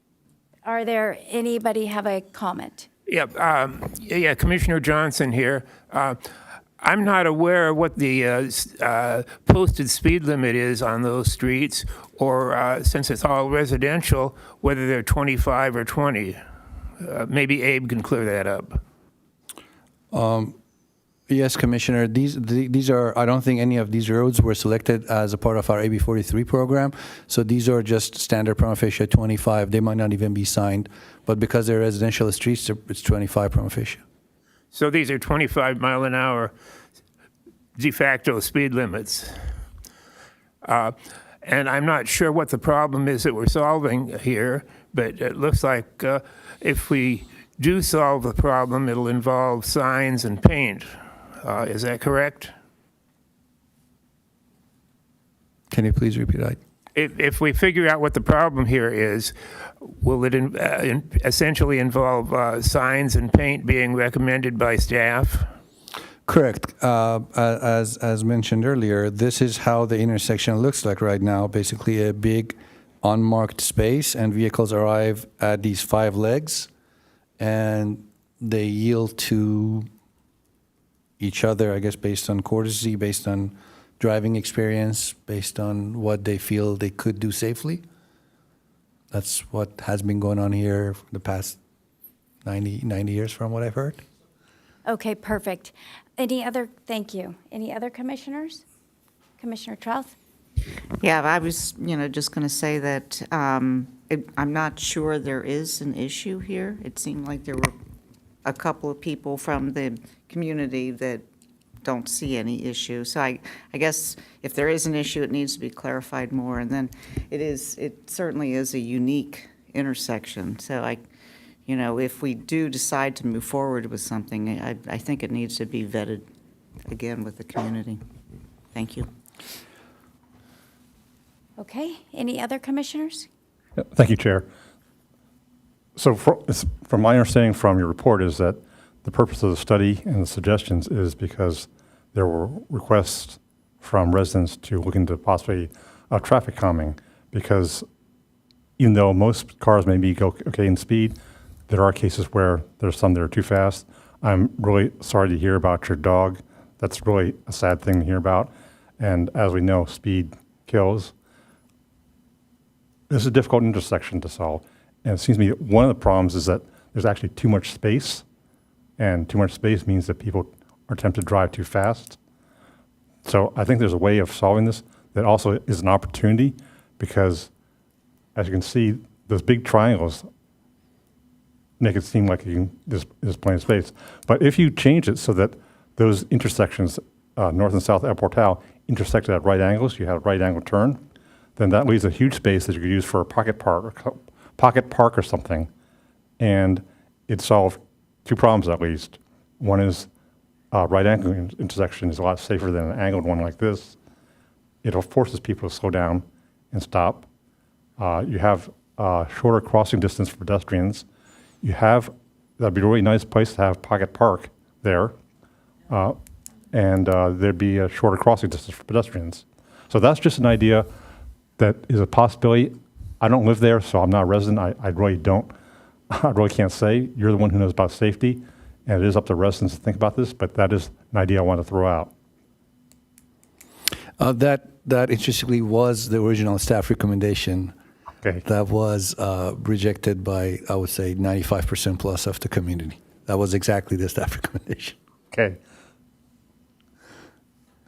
Are there, anybody have a comment? Yeah, Commissioner Johnson here. I'm not aware of what the posted speed limit is on those streets, or since it's all residential, whether they're 25 or 20. Maybe Abe can clear that up. Yes, Commissioner. These are, I don't think any of these roads were selected as a part of our AB 43 program. So these are just standard prima facie 25. They might not even be signed. But because they're residential streets, it's 25 prima facie. So these are 25 mile an hour de facto speed limits. And I'm not sure what the problem is that we're solving here, but it looks like if we do solve the problem, it'll involve signs and paint. Is that correct? Can you please repeat that? if we figure out what the problem here is, will it essentially involve signs and paint being recommended by staff? Correct. As mentioned earlier, this is how the intersection looks like right now. Basically, a big unmarked space, and vehicles arrive at these 5 legs, and they yield to each other, I guess, based on courtesy, based on driving experience, based on what they feel they could do safely. That's what has been going on here for the past 90 years from what I've heard. Okay, perfect. Thank you. Any other commissioners? Commissioner Trouth? Yeah, I was, just going to say that I'm not sure there is an issue here. It seemed like there were a couple of people from the community that don't see any issue. So I guess if there is an issue, it needs to be clarified more. And then it certainly is a unique intersection. So if we do decide to move forward with something, I think it needs to be vetted again with the community. Thank you. Okay, any other commissioners? Thank you, Chair. So from my understanding from your report is that the purpose of the study and the suggestions is because there were requests from residents to look into possibly traffic calming, because even though most cars may be okay in speed, there are cases where there's some that are too fast. I'm really sorry to hear about your dog. That's really a sad thing to hear about. And as we know, speed kills. This is a difficult intersection to solve. And it seems to me that one of the problems is that there's actually too much space. And too much space means that people are tempted to drive too fast. So I think there's a way of solving this that also is an opportunity, because as you can see, those big triangles make it seem like there's plenty of space. But if you change it so that those intersections, north and south at Portal, intersect at right angles, you have a right angle turn, then that leaves a huge space that you could use for a pocket park or something. And it solved 2 problems at least. One is right angle intersection is a lot safer than an angled one like this. It forces people to slow down and stop. You have shorter crossing distance for pedestrians. That'd be a really nice place to have pocket park there. And there'd be a shorter crossing distance for pedestrians. So that's just an idea that is a possibility. I don't live there, so I'm not a resident. I really can't say. You're the one who knows about safety, and it is up to residents to think about this, but that is an idea I want to throw out. That interestingly was the original staff recommendation. Okay. That was rejected by, I would say, 95% plus of the community. That was exactly the staff recommendation. Okay.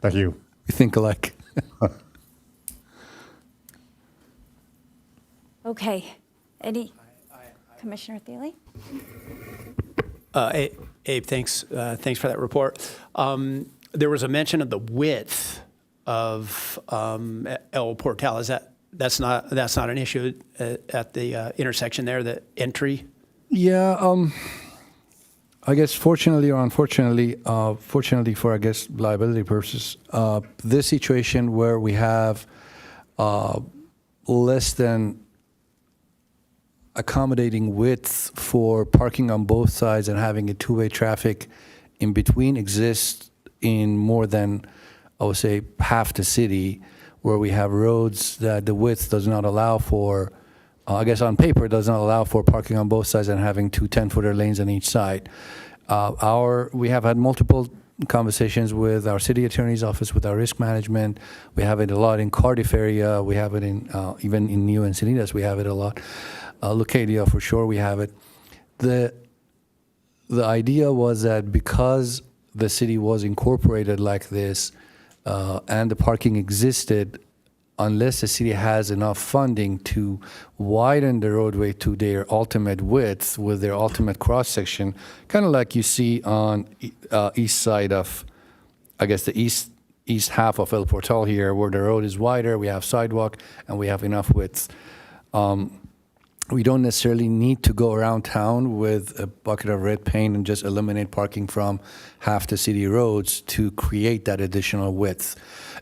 Thank you. We think alike. Okay, Commissioner Thiele? Abe, thanks for that report. There was a mention of the width of El Portal. That's not an issue at the intersection there, the entry? Yeah, I guess fortunately or unfortunately, fortunately for, I guess, liability purposes, this situation where we have less than accommodating width for parking on both sides and having a two-way traffic in between exists in more than, I would say, half the city, where we have roads that the width does not allow for, I guess on paper, does not allow for parking on both sides and having 2 10-footer lanes on each side. We have had multiple conversations with our city attorney's office, with our risk management. We have it a lot in Cardiff area. We have it in, even in New Encinitas, we have it a lot. Lucadia, for sure, we have it. The idea was that because the city was incorporated like this, and the parking existed, unless the city has enough funding to widen the roadway to their ultimate width with their ultimate cross-section, kind of like you see on east side of, I guess, the east half of El Portal here, where the road is wider, we have sidewalk, and we have enough width. we don't necessarily need to go around town with a bucket of red paint and just eliminate parking from half the city roads to create that additional width.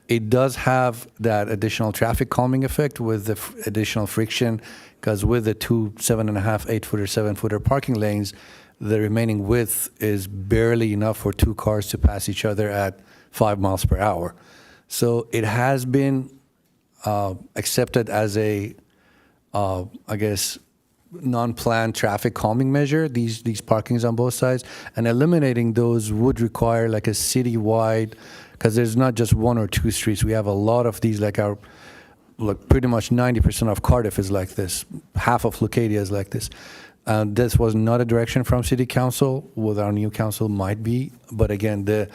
It does have that additional traffic calming effect with the additional friction, because with the two 7.5, 8-footer, 7-footer parking lanes, the remaining width is barely enough for two cars to pass each other at 5 miles per hour. So it has been accepted as a I guess, non-planned traffic calming measure, these parkings on both sides, and eliminating those would require like a citywide, because there's not just one or two streets. We have a lot of these, like pretty much 90% of Cardiff is like this, half of Leucadia is like this. This was not a direction from City Council. With our new council might be, but again, the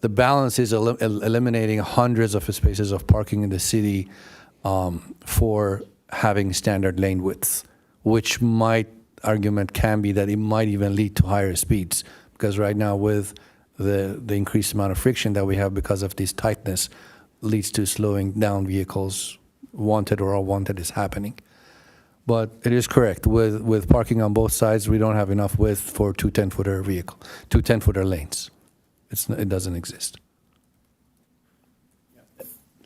balance is eliminating hundreds of spaces of parking in the city for having standard lane widths, which argument can be that it might even lead to higher speeds, because right now with the increased amount of friction that we have because of this tightness leads to slowing down vehicles, wanted or unwanted is happening. But it is correct, with parking on both sides, we don't have enough width for two 10-footer lanes. It doesn't exist.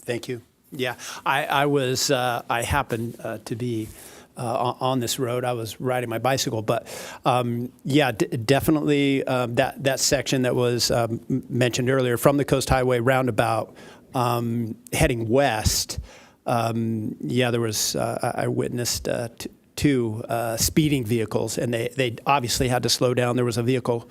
Thank you. Yeah, I happened to be on this road. I was riding my bicycle, but definitely that section that was mentioned earlier from the Coast Highway roundabout heading west. There was I witnessed two speeding vehicles, and they obviously had to slow down. There was a vehicle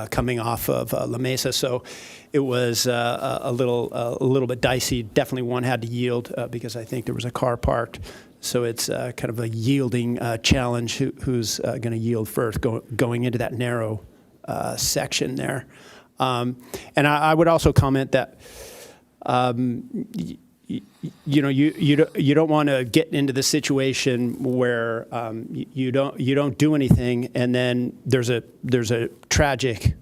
coming off of La Mesa, so it was a little bit dicey. Definitely one had to yield because I think there was a car parked. So it's kind of a yielding challenge. Who's going to yield first going into that narrow section there? And I would also comment that you don't want to get into the situation where you don't do anything, and then there's a tragic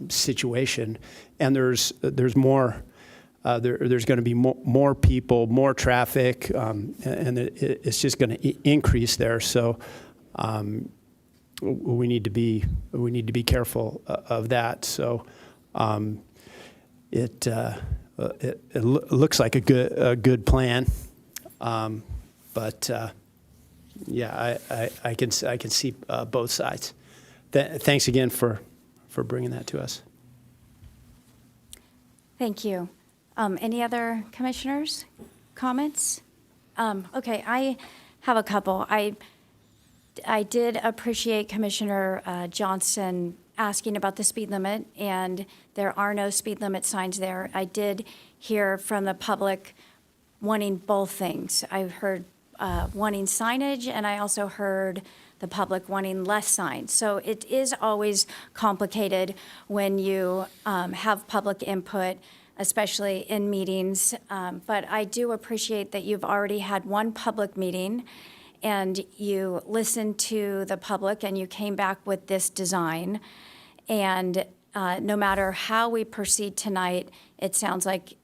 situation, and there's more. There's going to be more people, more traffic, and it's just going to increase there. So we need to be careful of that. So it looks like a good plan, but I can see both sides. Thanks again for bringing that to us. Thank you. Any other commissioners' comments? Okay, I have a couple. I did appreciate Commissioner Johnson asking about the speed limit, and there are no speed limit signs there. I did hear from the public wanting both things. I heard wanting signage, and I also heard the public wanting less signs. So it is always complicated when you have public input, especially in meetings. But I do appreciate that you've already had one public meeting and you listened to the public and you came back with this design. And no matter how we proceed tonight, it sounds like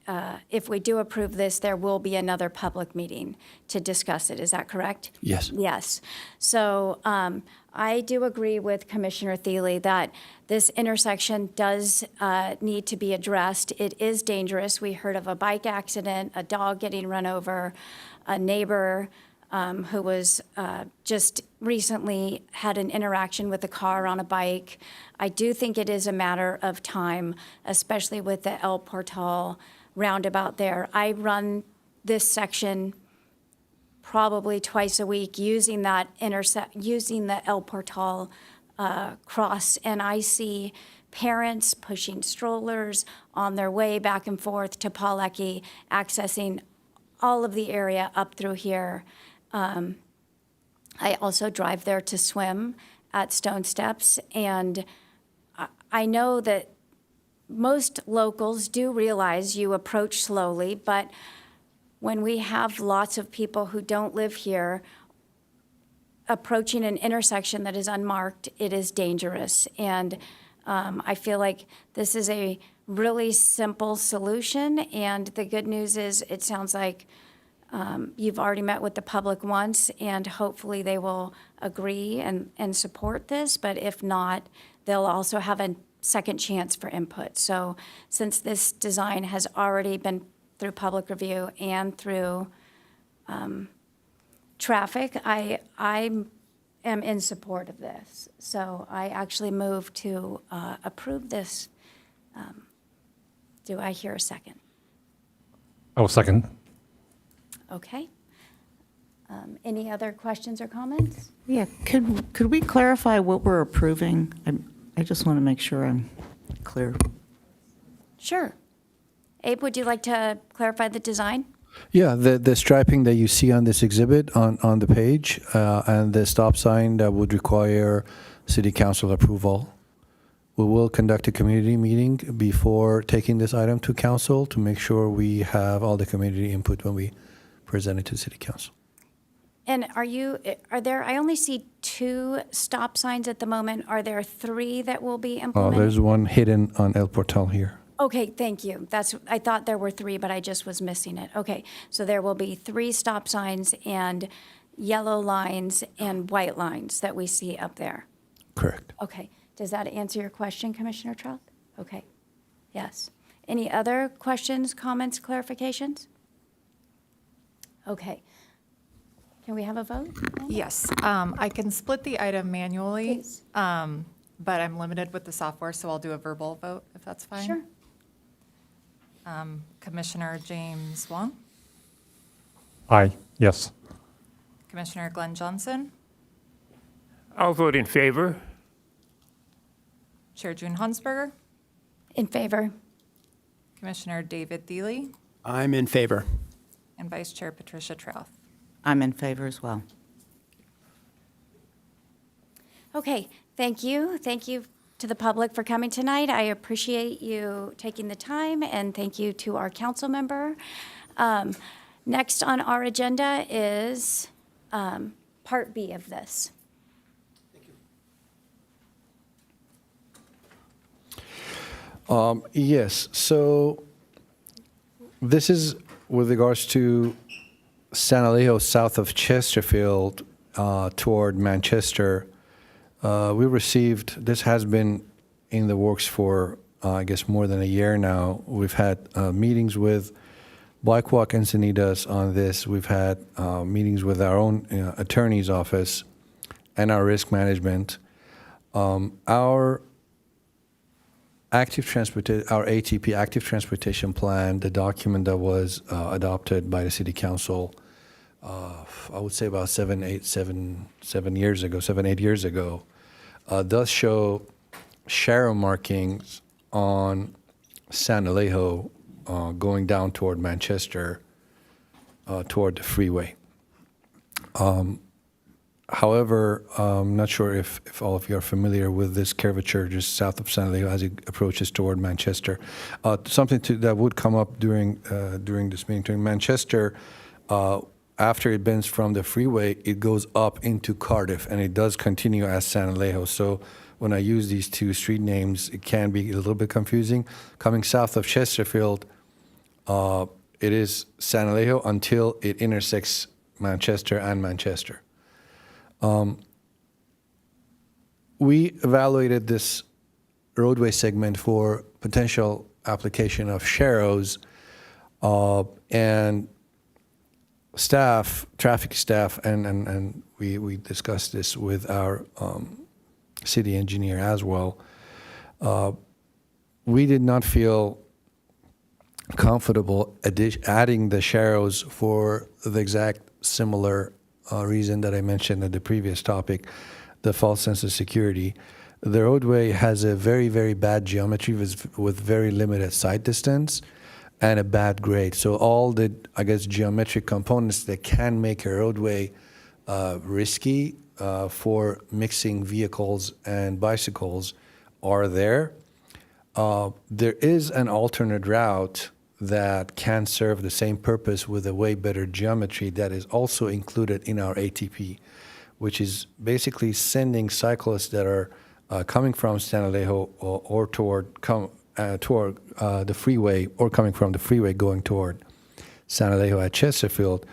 if we do approve this, there will be another public meeting to discuss it. Is that correct? Yes. Yes. So I do agree with Commissioner Thiele that this intersection does need to be addressed. It is dangerous. We heard of a bike accident, a dog getting run over, a neighbor who was just recently had an interaction with a car on a bike. I do think it is a matter of time, especially with the El Portal roundabout there. I run this section probably twice a week using that using the El Portal cross, and I see parents pushing strollers on their way back and forth to Pawlecki, accessing all of the area up through here. I also drive there to swim at Stone Steps, and I know that most locals do realize you approach slowly, but when we have lots of people who don't live here approaching an intersection that is unmarked, it is dangerous. And I feel like this is a really simple solution, and the good news is it sounds like You've already met with the public once, and hopefully they will agree and support this, but if not, they'll also have a second chance for input. So since this design has already been through public review and through traffic, I am in support of this. So I actually move to approve this. Do I hear a second? I will second. Okay. Any other questions or comments? Yeah, could we clarify what we're approving? I just want to make sure I'm clear. Sure. Abe, would you like to clarify the design? Yeah, the striping that you see on this exhibit on the page and the stop sign that would require city council approval. We will conduct a community meeting before taking this item to council to make sure we have all the community input when we present it to city council. And are there, I only see 2 stop signs at the moment. Are there 3 that will be implemented? There's one hidden on El Portal here. Okay, thank you. I thought there were 3, but I just was missing it. Okay, so there will be 3 stop signs and yellow lines and white lines that we see up there. Correct. Okay, does that answer your question, Commissioner Trout? Okay, yes. Any other questions, comments, clarifications? Okay. Can we have a vote? Yes, I can split the item manually, Please. but I'm limited with the software, so I'll do a verbal vote, if that's fine. Sure. Commissioner James Wong, Aye, yes. Commissioner Glenn Johnson, I'll vote in favor. Chair June Hunsberger, In favor? Commissioner David Thiele, I'm in favor. and Vice Chair Patricia Trouth. I'm in favor as well. Okay, thank you. Thank you to the public for coming tonight. I appreciate you taking the time, and thank you to our council member. Next on our agenda is Part B of this. Yes, so this is with regards to San Alejo south of Chesterfield toward Manchester. We received, this has been in the works for, I guess, more than a year now. We've had meetings with Bike Walk Encinitas on this. We've had meetings with our own attorney's office and our risk management. Our ATP, Active Transportation Plan, the document that was adopted by the City Council, I would say about 7-8 years ago, does show sharrow markings on San Alejo going down toward Manchester, toward the freeway. However, I'm not sure if all of you are familiar with this curvature just south of San Alejo as it approaches toward Manchester. Something that would come up during this meeting. During Manchester, after it bends from the freeway, it goes up into Cardiff, and it does continue as San Alejo. So when I use these 2 street names, it can be a little bit confusing. Coming south of Chesterfield, it is San Alejo until it intersects Manchester and Manchester. We evaluated this roadway segment for potential application of sharrows, and traffic staff, and we discussed this with our city engineer as well. We did not feel comfortable adding the sharrows for the exact similar reason that I mentioned at the previous topic, the false sense of security. The roadway has a very, very bad geometry with very limited sight distance and a bad grade. So all the, I guess, geometric components that can make a roadway risky for mixing vehicles and bicycles are there. There is an alternate route that can serve the same purpose with a way better geometry that is also included in our ATP, which is basically sending cyclists that are coming from San Alejo or toward the freeway, or coming from the freeway going toward San Alejo at Chesterfield,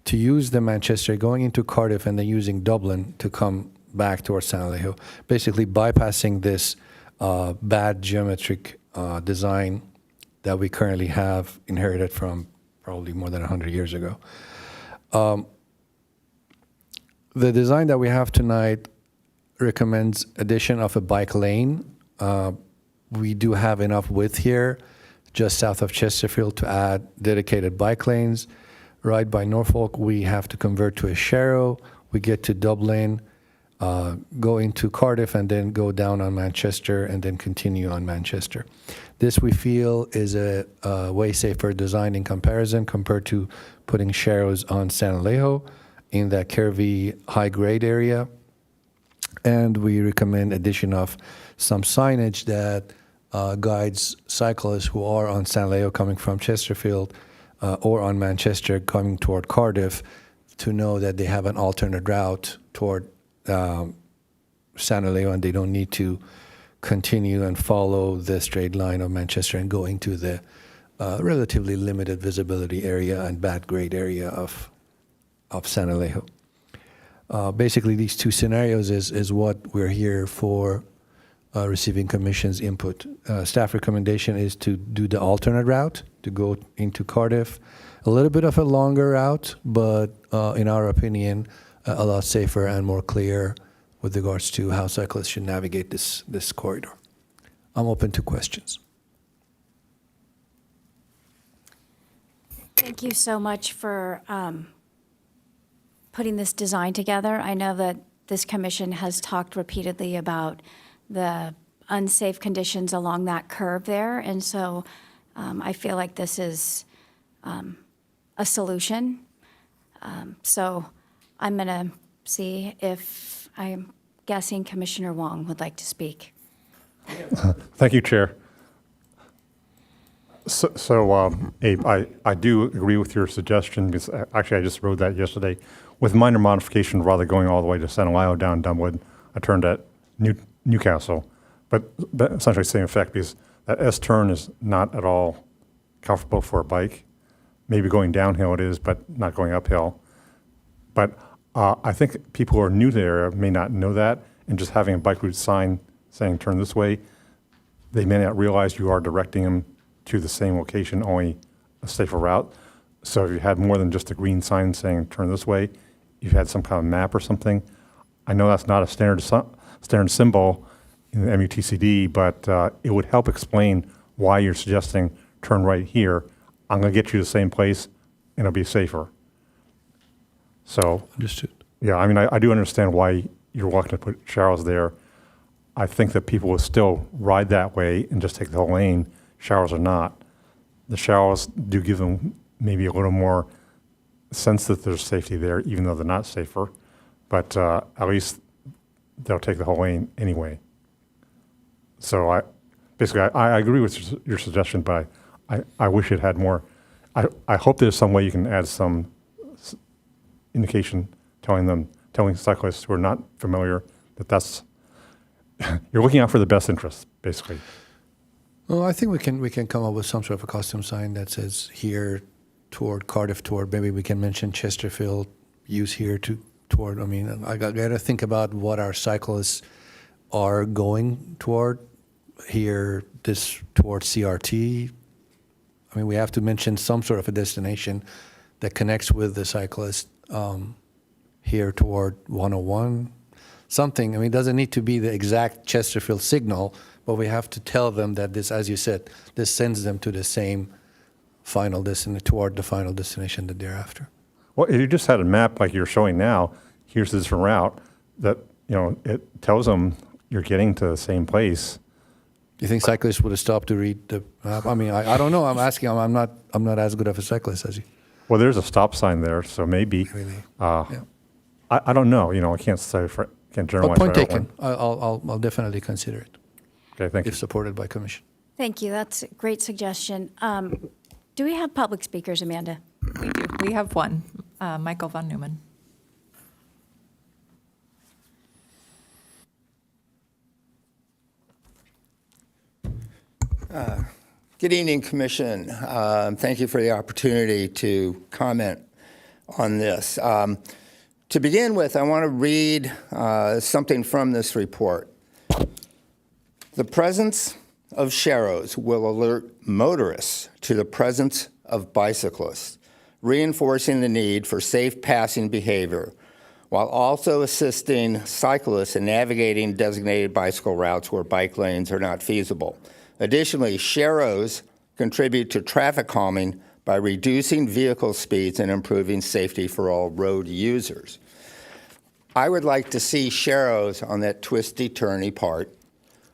to use the Manchester going into Cardiff and then using Dublin to come back towards San Alejo, basically bypassing this bad geometric design that we currently have inherited from probably more than 100 years ago. The design that we have tonight recommends addition of a bike lane. We do have enough width here, just south of Chesterfield, to add dedicated bike lanes. Right by Norfolk, we have to convert to a Sharrow. We get to Dublin, go into Cardiff, and then go down on Manchester, and then continue on Manchester. This, we feel, is a way safer design in comparison compared to putting Sharrows on San Alejo in that curvy, high-grade area. And we recommend addition of some signage that guides cyclists who are on San Alejo coming from Chesterfield or on Manchester coming toward Cardiff to know that they have an alternate route toward San Alejo, and they don't need to continue and follow the straight line of Manchester and go into the relatively limited visibility area and bad grade area of San Alejo. Basically, these two scenarios is what we're here for, receiving Commission's input. Staff recommendation is to do the alternate route, to go into Cardiff. A little bit of a longer route, but in our opinion, a lot safer and more clear with regards to how cyclists should navigate this corridor. I'm open to questions. Thank you so much for putting this design together. I know that this commission has talked repeatedly about the unsafe conditions along that curve there, and so I feel like this is a solution. So I'm going to see if I'm guessing Commissioner Wong would like to speak. Thank you, Chair. Abe, I do agree with your suggestion, because actually I just wrote that yesterday. With minor modification, rather going all the way to San Elijo down Dunwood, I turned at Newcastle. But that essentially same effect, because that S-turn is not at all comfortable for a bike. Maybe going downhill it is, but not going uphill. But I think people who are new to the area may not know that, and just having a bike route sign saying turn this way, they may not realize you are directing them to the same location, only a safer route. So if you had more than just a green sign saying turn this way, you've had some kind of map or something. I know that's not a standard symbol in the MUTCD, but it would help explain why you're suggesting turn right here. I'm going to get you to the same place, and it'll be safer. So, Understood. yeah, I mean, I do understand why you're wanting to put showers there. I think that people will still ride that way and just take the whole lane. Showers are not. The showers do give them maybe a little more sense that there's safety there, even though they're not safer. But at least they'll take the whole lane anyway. So I agree with your suggestion, but I wish it had more. I hope there's some way you can add some indication telling cyclists who are not familiar that's you're looking out for the best interests, basically. Well, I think we can come up with some sort of a custom sign that says here toward Cardiff, toward, maybe we can mention Chesterfield, use here toward. I mean, I got to think about what our cyclists are going toward here, this toward CRT. I mean, we have to mention some sort of a destination that connects with the cyclist here toward 101. Something, I mean, it doesn't need to be the exact Chesterfield signal, but we have to tell them that this, as you said, this sends them to the same final destination, toward the final destination that they're after. Well, if you just had a map like you're showing now, here's the different route, that, it tells them you're getting to the same place. You think cyclists would have stopped to read the map? I mean, I don't know. I'm asking. I'm not as good of a cyclist as you. Well, there's a stop sign there, so maybe. Really? Yeah. I don't know. I can't say can't generalize. Point taken. I'll definitely consider it. Okay, thank you. If supported by Commission. Thank you. That's a great suggestion. Do we have public speakers, Amanda? We do. We have one, Michael von Neumann. Good evening, Commission. Thank you for the opportunity to comment on this. To begin with, I want to read something from this report. The presence of sharrows will alert motorists to the presence of bicyclists, reinforcing the need for safe passing behavior, while also assisting cyclists in navigating designated bicycle routes where bike lanes are not feasible. Additionally, sharrows contribute to traffic calming by reducing vehicle speeds and improving safety for all road users. I would like to see sharrows on that twisty, turny part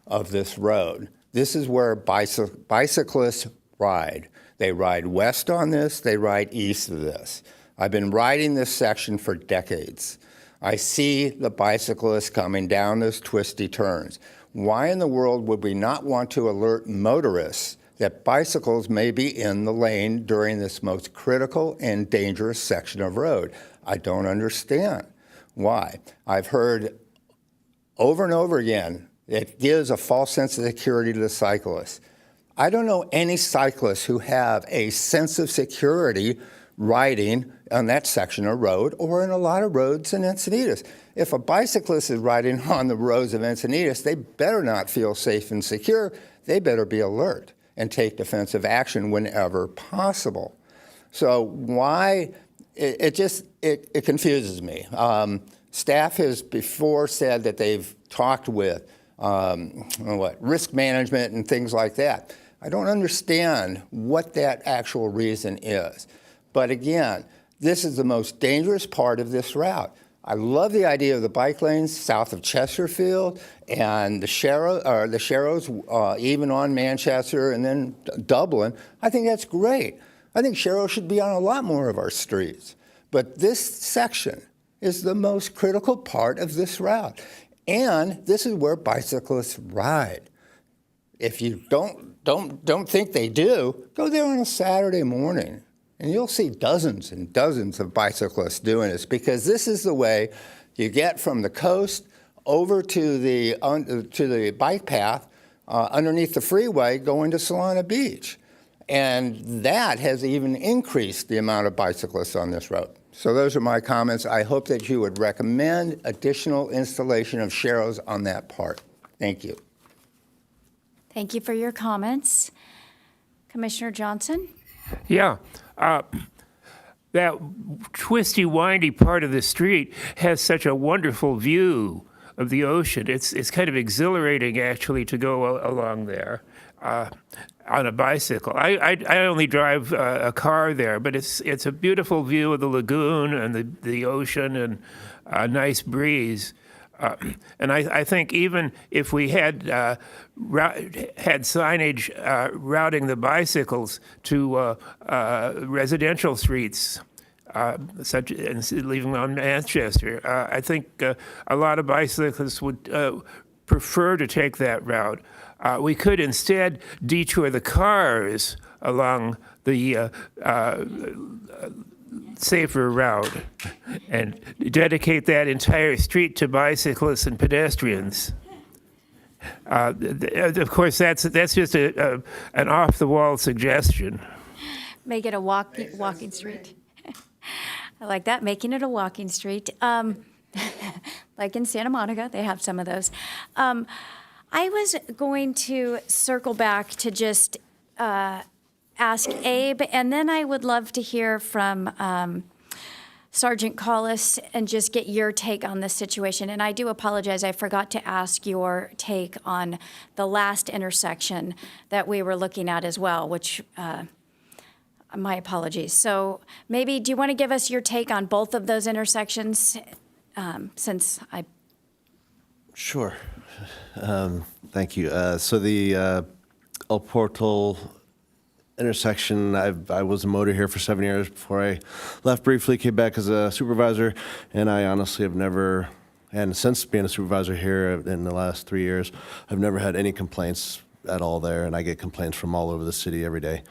of this road. This is where bicyclists ride. They ride west on this, they ride east of this. I've been riding this section for decades. I see the bicyclists coming down those twisty turns. Why in the world would we not want to alert motorists that bicycles may be in the lane during this most critical and dangerous section of road? I don't understand why. I've heard over and over again it gives a false sense of security to the cyclists. I don't know any cyclists who have a sense of security riding on that section of road or in a lot of roads in Encinitas. If a bicyclist is riding on the roads of Encinitas, they better not feel safe and secure. They better be alert and take defensive action whenever possible. So why, it confuses me. Staff has before said that they've talked with risk management and things like that. I don't understand what that actual reason is. But again, this is the most dangerous part of this route. I love the idea of the bike lanes south of Chesterfield and the sharrows even on Manchester and then Dublin. I think that's great. I think sharrows should be on a lot more of our streets. But this section is the most critical part of this route. And this is where bicyclists ride. If you don't think they do, go there on a Saturday morning. And you'll see dozens and dozens of bicyclists doing this because this is the way you get from the coast over to the bike path underneath the freeway going to Solana Beach. And that has even increased the amount of bicyclists on this road. So those are my comments. I hope that you would recommend additional installation of sharrows on that part. Thank you. Thank you for your comments. Commissioner Johnson? Yeah. That twisty, windy part of the street has such a wonderful view of the ocean. It's kind of exhilarating, actually, to go along there on a bicycle. I only drive a car there, but it's a beautiful view of the lagoon and the ocean and a nice breeze. And I think even if we had signage routing the bicycles to residential streets, such as leaving on Manchester, I think a lot of bicyclists would prefer to take that route. We could instead detour the cars along the safer route and dedicate that entire street to bicyclists and pedestrians. Of course, that's just an off-the-wall suggestion. Make it a walking street. I like that, making it a walking street. Like in Santa Monica, they have some of those. I was going to circle back to just ask Abe, and then I would love to hear from Sergeant Collis and just get your take on this situation. And I do apologize, I forgot to ask your take on the last intersection that we were looking at as well, which, my apologies. So maybe, do you want to give us your take on both of those intersections, since I... Sure. Thank you. So the El Portal intersection, I was a motor here for 7 years before I left briefly, came back as a supervisor, and I honestly have never, and since being a supervisor here in the last 3 years, I've never had any complaints at all there, and I get complaints from all over the city every day.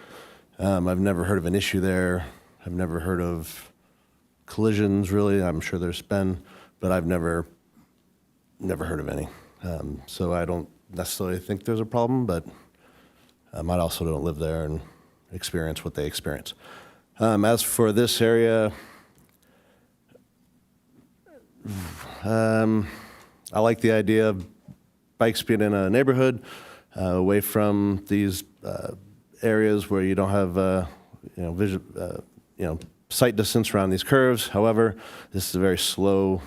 I've never heard of an issue there. I've never heard of collisions, really. I'm sure there's been, but I've never heard of any. So I don't necessarily think there's a problem, but I also don't live there and experience what they experience. As for this area, I like the idea of bikes being in a neighborhood, away from these areas where you don't have sight distance around these curves. However, this is a very slow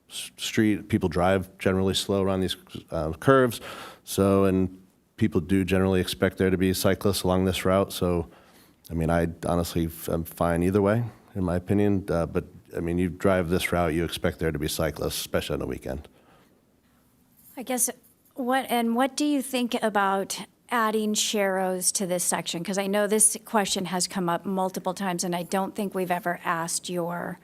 street. People drive generally slow around these curves, and people do generally expect there to be cyclists along this route. So, I mean, I honestly am fine either way, in my opinion. But I mean, you drive this route, you expect there to be cyclists, especially on the weekend. I guess, what do you think about adding sharrows to this section? Because I know this question has come up multiple times, and I don't think we've ever asked your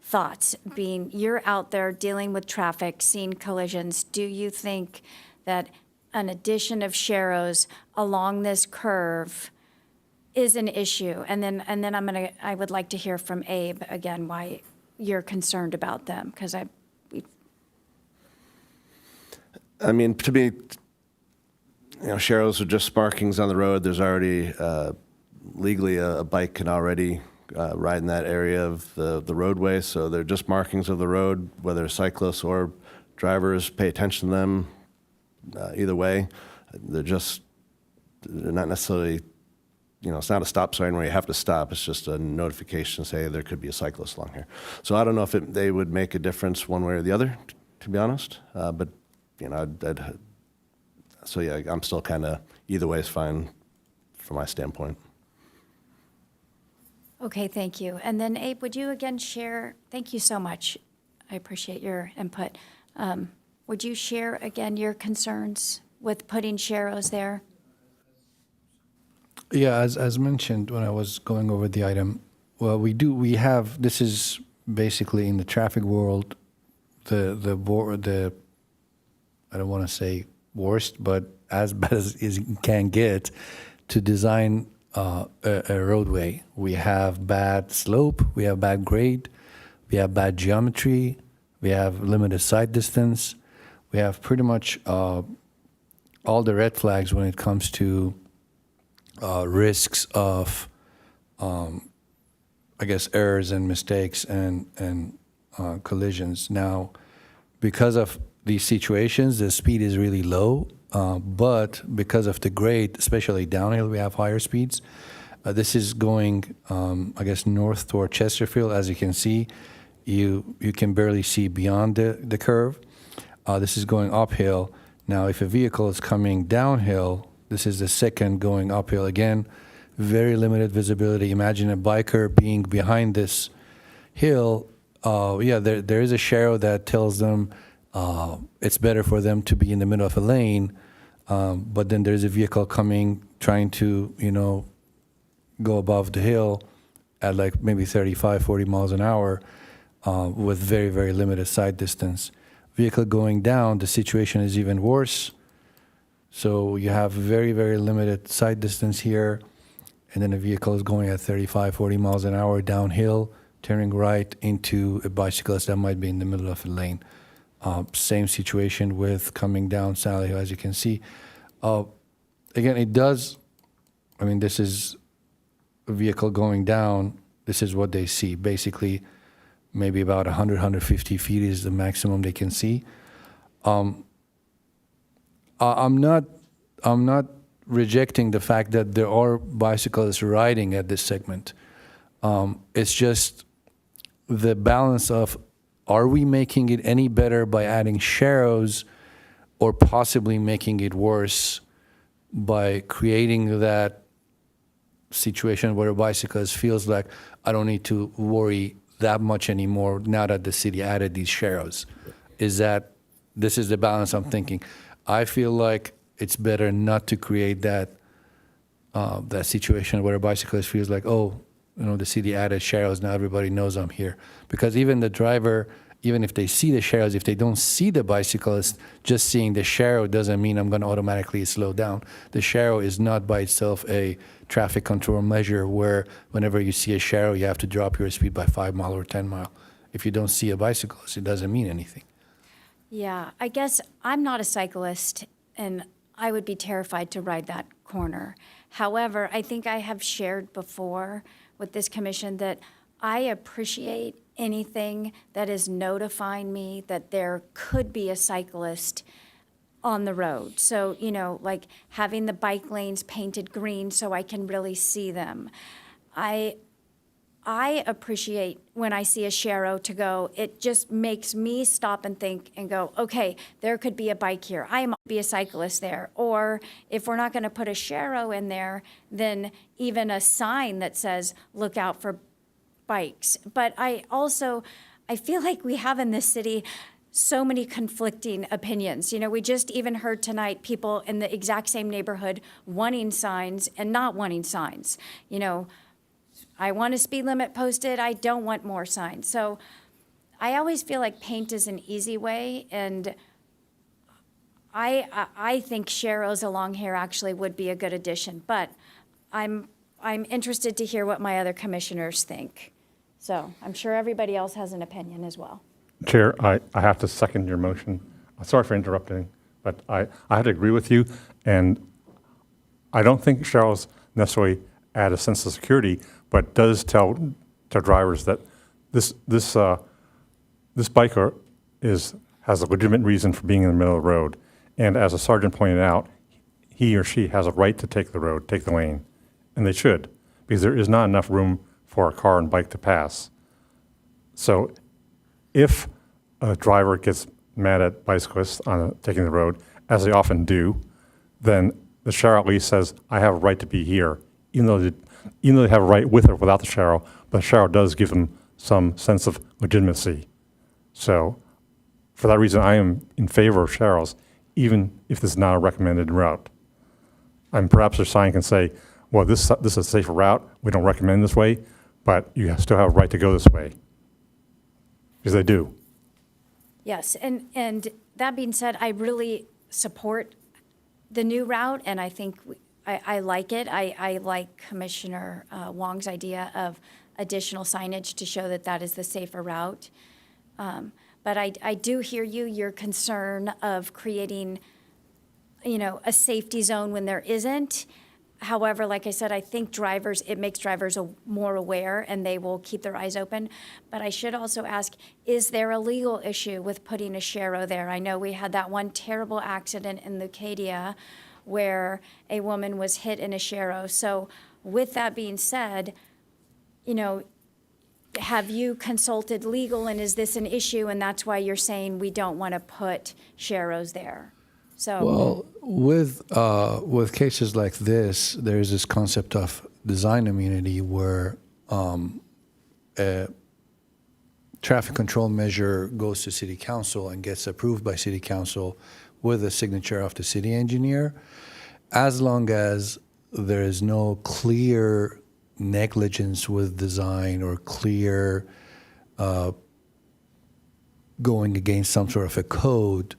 thoughts. Being you're out there dealing with traffic, seeing collisions, do you think that an addition of sharrows along this curve is an issue? And then I would like to hear from Abe again why you're concerned about them, because I mean, to me, sharrows are just markings on the road. There's already legally a bike can already ride in that area of the roadway, so they're just markings of the road. Whether cyclists or drivers pay attention to them, either way, they're not necessarily. It's not a stop sign where you have to stop. It's just a notification to say there could be a cyclist along here. So I don't know if they would make a difference one way or the other, to be honest. But so yeah, I'm still kind of either way is fine from my standpoint. okay, thank you. And then Abe, would you again share? Thank you so much. I appreciate your input. Would you share again your concerns with putting sharrows there? Yeah, as mentioned when I was going over the item, well, we have, this is basically in the traffic world, the I don't want to say worst, but as bad as it can get to design a roadway. We have bad slope, we have bad grade, we have bad geometry, we have limited sight distance, we have pretty much all the red flags when it comes to risks of, I guess, errors and mistakes and collisions. Now, because of these situations, the speed is really low, but because of the grade, especially downhill, we have higher speeds. This is going, I guess, north toward Chesterfield. As you can see, you can barely see beyond the curve. This is going uphill. Now, if a vehicle is coming downhill, this is the second going uphill again. Very limited visibility. Imagine a biker being behind this hill. There is a sharrow that tells them it's better for them to be in the middle of a lane, but then there's a vehicle coming, trying to, go above the hill at like maybe 35, 40 miles an hour with very, very limited sight distance. Vehicle going down, the situation is even worse. So you have very, very limited sight distance here, and then a vehicle is going at 35, 40 miles an hour downhill, turning right into a bicyclist that might be in the middle of a lane. Same situation with coming down Sally Hill, as you can see. Again, this is a vehicle going down. This is what they see. Basically, maybe about 100, 150 feet is the maximum they can see. I'm not rejecting the fact that there are bicyclists riding at this segment. It's just the balance of, are we making it any better by adding sharrows, or possibly making it worse by creating that situation where a bicyclist feels like, I don't need to worry that much anymore now that the city added these sharrows? This is the balance I'm thinking. I feel like it's better not to create that situation where a bicyclist feels like, the city added sharrows, now everybody knows I'm here. Because even the driver, even if they see the sharrows, if they don't see the bicyclist, just seeing the sharrow doesn't mean I'm going to automatically slow down. The sharrow is not by itself a traffic control measure where whenever you see a sharrow, you have to drop your speed by 5 mile or 10 mile. If you don't see a bicyclist, it doesn't mean anything. Yeah, I guess I'm not a cyclist, and I would be terrified to ride that corner. However, I think I have shared before with this commission that I appreciate anything that is notifying me that there could be a cyclist on the road. So, like having the bike lanes painted green so I can really see them. I appreciate when I see a Sharrow to go, it just makes me stop and think and go, okay, there could be a bike here. I might be a cyclist there. Or if we're not going to put a Sharrow in there, then even a sign that says, look out for bikes. But I feel like we have in this city so many conflicting opinions. We just even heard tonight people in the exact same neighborhood wanting signs and not wanting signs. I want a speed limit posted, I don't want more signs. So I always feel like paint is an easy way, and I think Sharrows along here actually would be a good addition, but I'm interested to hear what my other commissioners think. So I'm sure everybody else has an opinion as well. Chair, I have to second your motion. Sorry for interrupting, but I have to agree with you, and I don't think Sharrows necessarily add a sense of security, but does tell drivers that this biker has a legitimate reason for being in the middle of the road. And as the sergeant pointed out, he or she has a right to take the road, take the lane, and they should, because there is not enough room for a car and bike to pass. So if a driver gets mad at bicyclists on taking the road, as they often do, then the Sharrow at least says, I have a right to be here, even though they have a right with or without the Sharrow, but the Sharrow does give them some sense of legitimacy. So for that reason, I am in favor of Sharrows, even if this is not a recommended route. And perhaps the sign can say, well, this is a safer route, we don't recommend this way, but you still have a right to go this way. Because they do. Yes, and that being said, I really support the new route, and I think I like it. I like Commissioner Wong's idea of additional signage to show that that is the safer route. But I do hear your concern of creating, a safety zone when there isn't. However, like I said, I think it makes drivers more aware, and they will keep their eyes open. But I should also ask, is there a legal issue with putting a Sharrow there? I know we had that one terrible accident in Leucadia where a woman was hit in a Sharrow. So with that being said, have you consulted legal, and is this an issue, and that's why you're saying we don't want to put Sharrows there? So. Well, with cases like this, there is this concept of design immunity where a traffic control measure goes to city council and gets approved by city council with a signature of the city engineer, as long as there is no clear negligence with design or clear going against some sort of a code.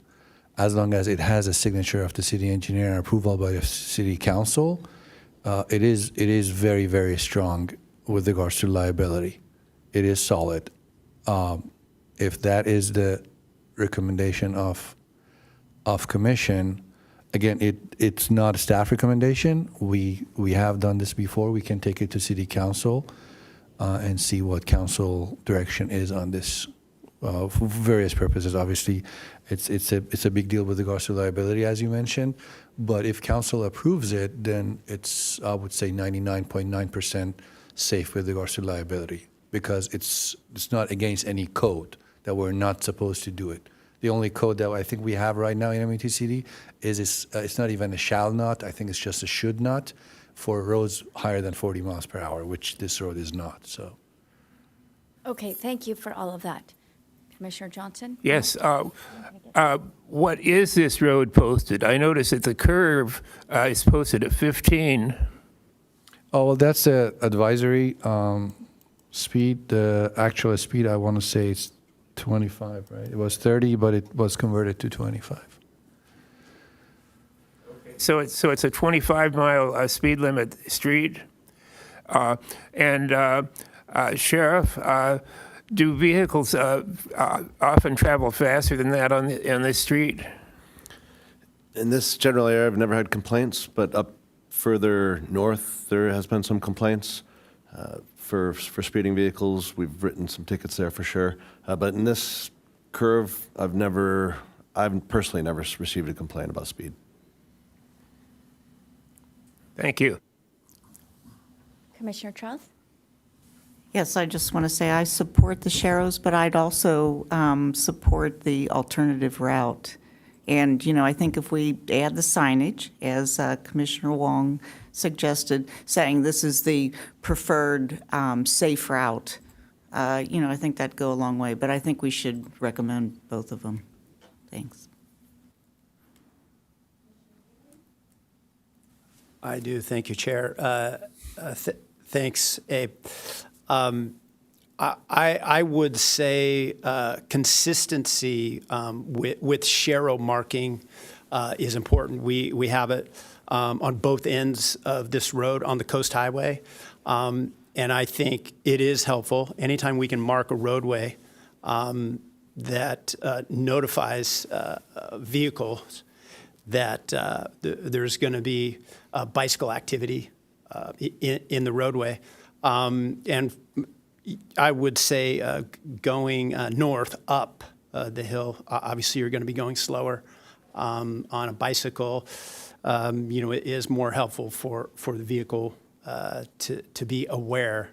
As long as it has a signature of the city engineer and approval by the city council, it is very, very strong with regards to liability. It is solid. If that is the recommendation of commission, again, it's not a staff recommendation. We have done this before. We can take it to city council and see what council direction is on this for various purposes. Obviously, it's a big deal with regards to liability, as you mentioned. But if council approves it, then it's, I would say, 99.9% safe with regards to liability, because it's not against any code that we're not supposed to do it. The only code that I think we have right now in MTCD is it's not even a shall not. I think it's just a should not for roads higher than 40 miles per hour, which this road is not. So. Okay, thank you for all of that. Commissioner Johnson? Yes. What is this road posted? I noticed that the curve is posted at 15. Oh, well, that's the advisory speed. The actual speed, I want to say, is 25, right? It was 30, but it was converted to 25. So it's a 25-mile speed limit street. Sheriff, do vehicles often travel faster than that on this street? In this general area, I've never had complaints, but up further north, there has been some complaints for speeding vehicles. We've written some tickets there for sure. But in this curve, I've personally never received a complaint about speed. Thank you. Commissioner Trouth? Yes, I just want to say I support the Sharrows, but I'd also support the alternative route. And, I think if we add the signage, as Commissioner Wong suggested, saying this is the preferred safe route, I think that'd go a long way. But I think we should recommend both of them. Thanks. I do. Thank you, Chair. Thanks, Abe. I would say consistency with Sharrow marking is important. We have it on both ends of this road on the Coast Highway. And I think it is helpful anytime we can mark a roadway that notifies vehicles that there's going to be bicycle activity in the roadway. And I would say going north up the hill, obviously you're going to be going slower on a bicycle. It is more helpful for the vehicle to be aware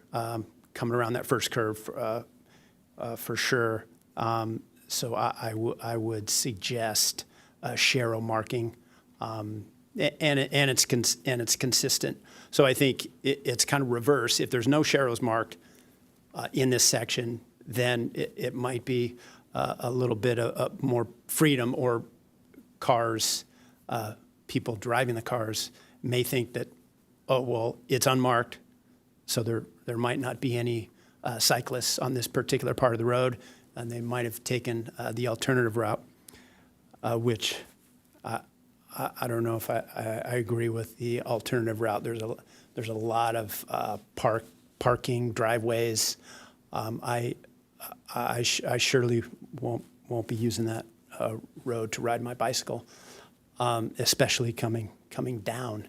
coming around that first curve for sure. So I would suggest Sharrow marking, and it's consistent. So I think it's kind of reverse. If there's no Sharrows marked in this section, then it might be a little bit of more freedom, or cars, people driving the cars may think that, oh, well, it's unmarked, so there might not be any cyclists on this particular part of the road, and they might have taken the alternative route, which I don't know if I agree with the alternative route. There's a lot of parking driveways. I surely won't be using that road to ride my bicycle, especially coming down,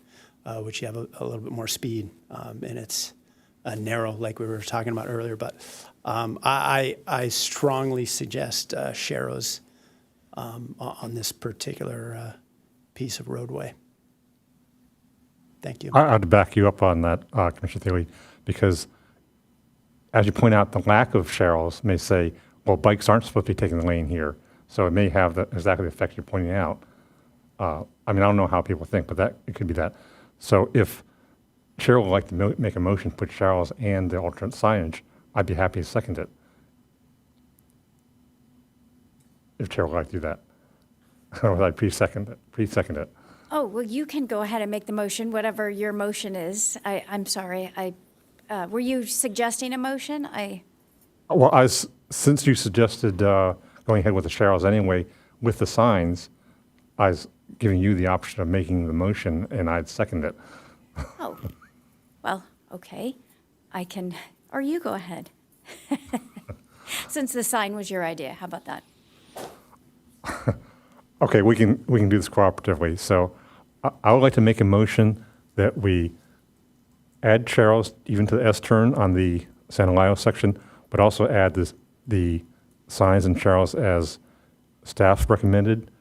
which you have a little bit more speed, and it's narrow, like we were talking about earlier. But I strongly suggest Sharrows on this particular piece of roadway. Thank you. I'd back you up on that, Commissioner Thiele, because as you point out, the lack of Sharrows may say, well, bikes aren't supposed to be taking the lane here. So it may have exactly the effect you're pointing out. I don't know how people think, but it could be that. So if Cheryl would like to make a motion, put Sharrows and the alternate signage, I'd be happy to second it. If Cheryl would like to do that. Or I'd pre-second it. Oh, well, you can go ahead and make the motion, whatever your motion is. I'm sorry. Were you suggesting a motion? Well, since you suggested going ahead with the Sharrows anyway, with the signs, I was giving you the option of making the motion, and I'd second it. Oh, well, okay. I can, or you go ahead. Since the sign was your idea, how about that? Okay, we can do this cooperatively. So I would like to make a motion that we add Sharrows even to the S-turn on the San Elias section, but also add the signs and Sharrows as staff recommended,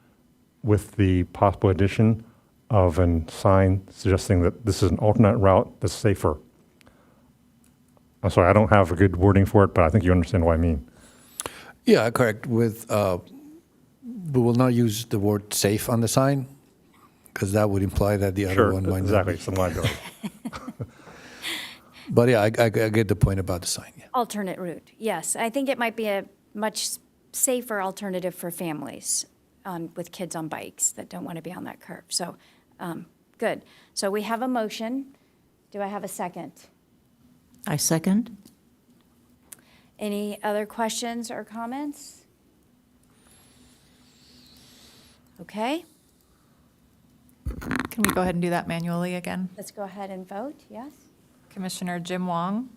with the possible addition of a sign suggesting that this is an alternate route that's safer. I'm sorry, I don't have a good wording for it, but I think you understand what I mean. Yeah, correct. We will not use the word safe on the sign, because that would imply that the other one might exactly, not be. some liability. But yeah, I get the point about the sign. Yeah. Alternate route, yes. I think it might be a much safer alternative for families with kids on bikes that don't want to be on that curve. So, good. So we have a motion. Do I have a second? I second. Any other questions or comments? Okay, Can we go ahead and do that manually again? let's go ahead and vote, yes? Commissioner Jim Wong,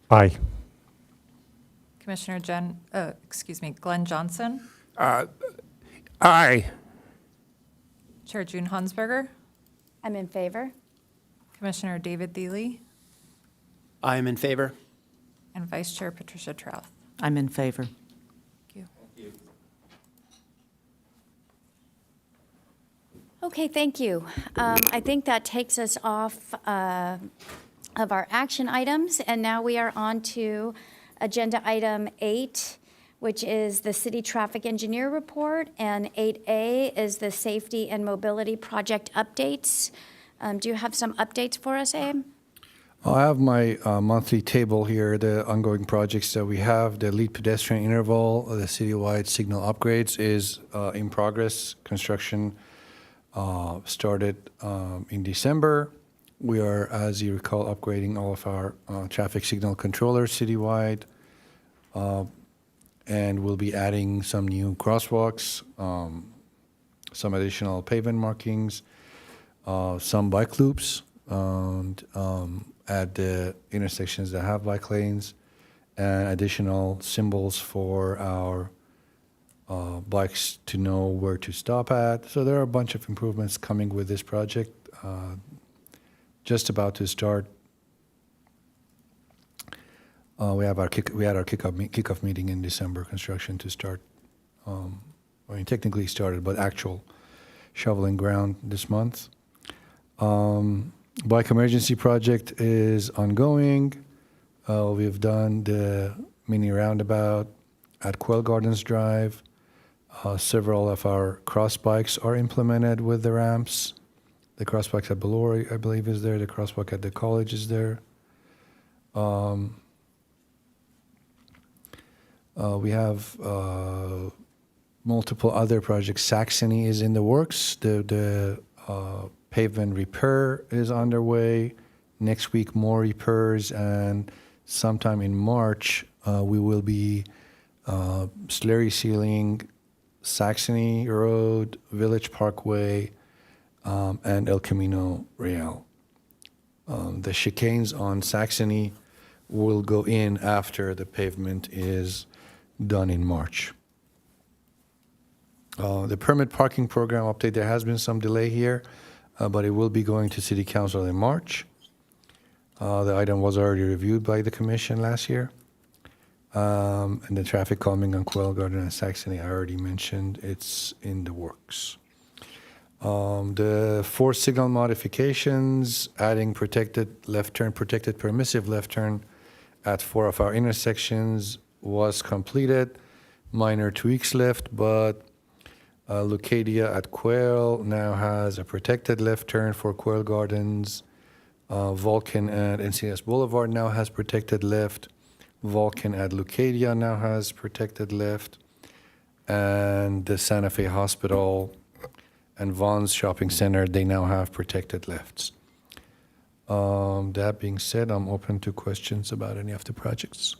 Aye. Commissioner Glenn Johnson, Aye. Chair June Hansberger, I'm in favor. Commissioner David Thiele, I am in favor. and Vice Chair Patricia Trouth. I'm in favor. Thank you. Okay, thank you. I think that takes us off of our action items, and now we are on to agenda item 8, which is the city traffic engineer report, and 8A is the safety and mobility project updates. Do you have some updates for us, Abe? I have my monthly table here, the ongoing projects that we have. The lead pedestrian interval, the citywide signal upgrades is in progress. Construction started in December. We are, as you recall, upgrading all of our traffic signal controllers citywide. And we'll be adding some new crosswalks, some additional pavement markings, some bike loops, and at the intersections that have bike lanes, and additional symbols for our bikes to know where to stop at. So there are a bunch of improvements coming with this project. Just about to start. We had our kickoff meeting in December. Construction to start. Technically started, but actual shoveling ground this month. Bike emergency project is ongoing. We've done the mini roundabout at Quail Gardens Drive. Several of our cross bikes are implemented with the ramps. The cross bikes at Belori, I believe, is there. The crosswalk at the college is there. We have multiple other projects. Saxony is in the works. The pavement repair is underway. Next week, more repairs, and sometime in March, we will be slurry sealing Saxony Road, Village Parkway, and El Camino Real. The chicanes on Saxony will go in after the pavement is done in March. The permit parking program update, there has been some delay here, but it will be going to City Council in March. The item was already reviewed by the Commission last year. And the traffic calming on Quail Garden and Saxony, I already mentioned, it's in the works. The 4 signal modifications, adding protected left turn, protected permissive left turn at 4 of our intersections was completed. Minor tweaks left, but Lucadia at Quail now has a protected left turn for Quail Gardens. Vulcan at Encinitas Boulevard now has protected left. Vulcan at Lucadia now has protected left. And the Santa Fe Hospital and Vaughn's Shopping Center, they now have protected lefts. That being said, I'm open to questions about any of the projects.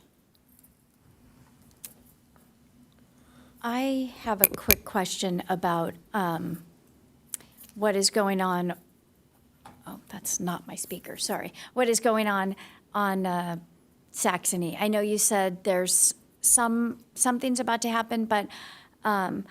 I have a quick question about what is going on. Oh, that's not my speaker, sorry. What is going on Saxony? I know you said there's something's about to happen, but can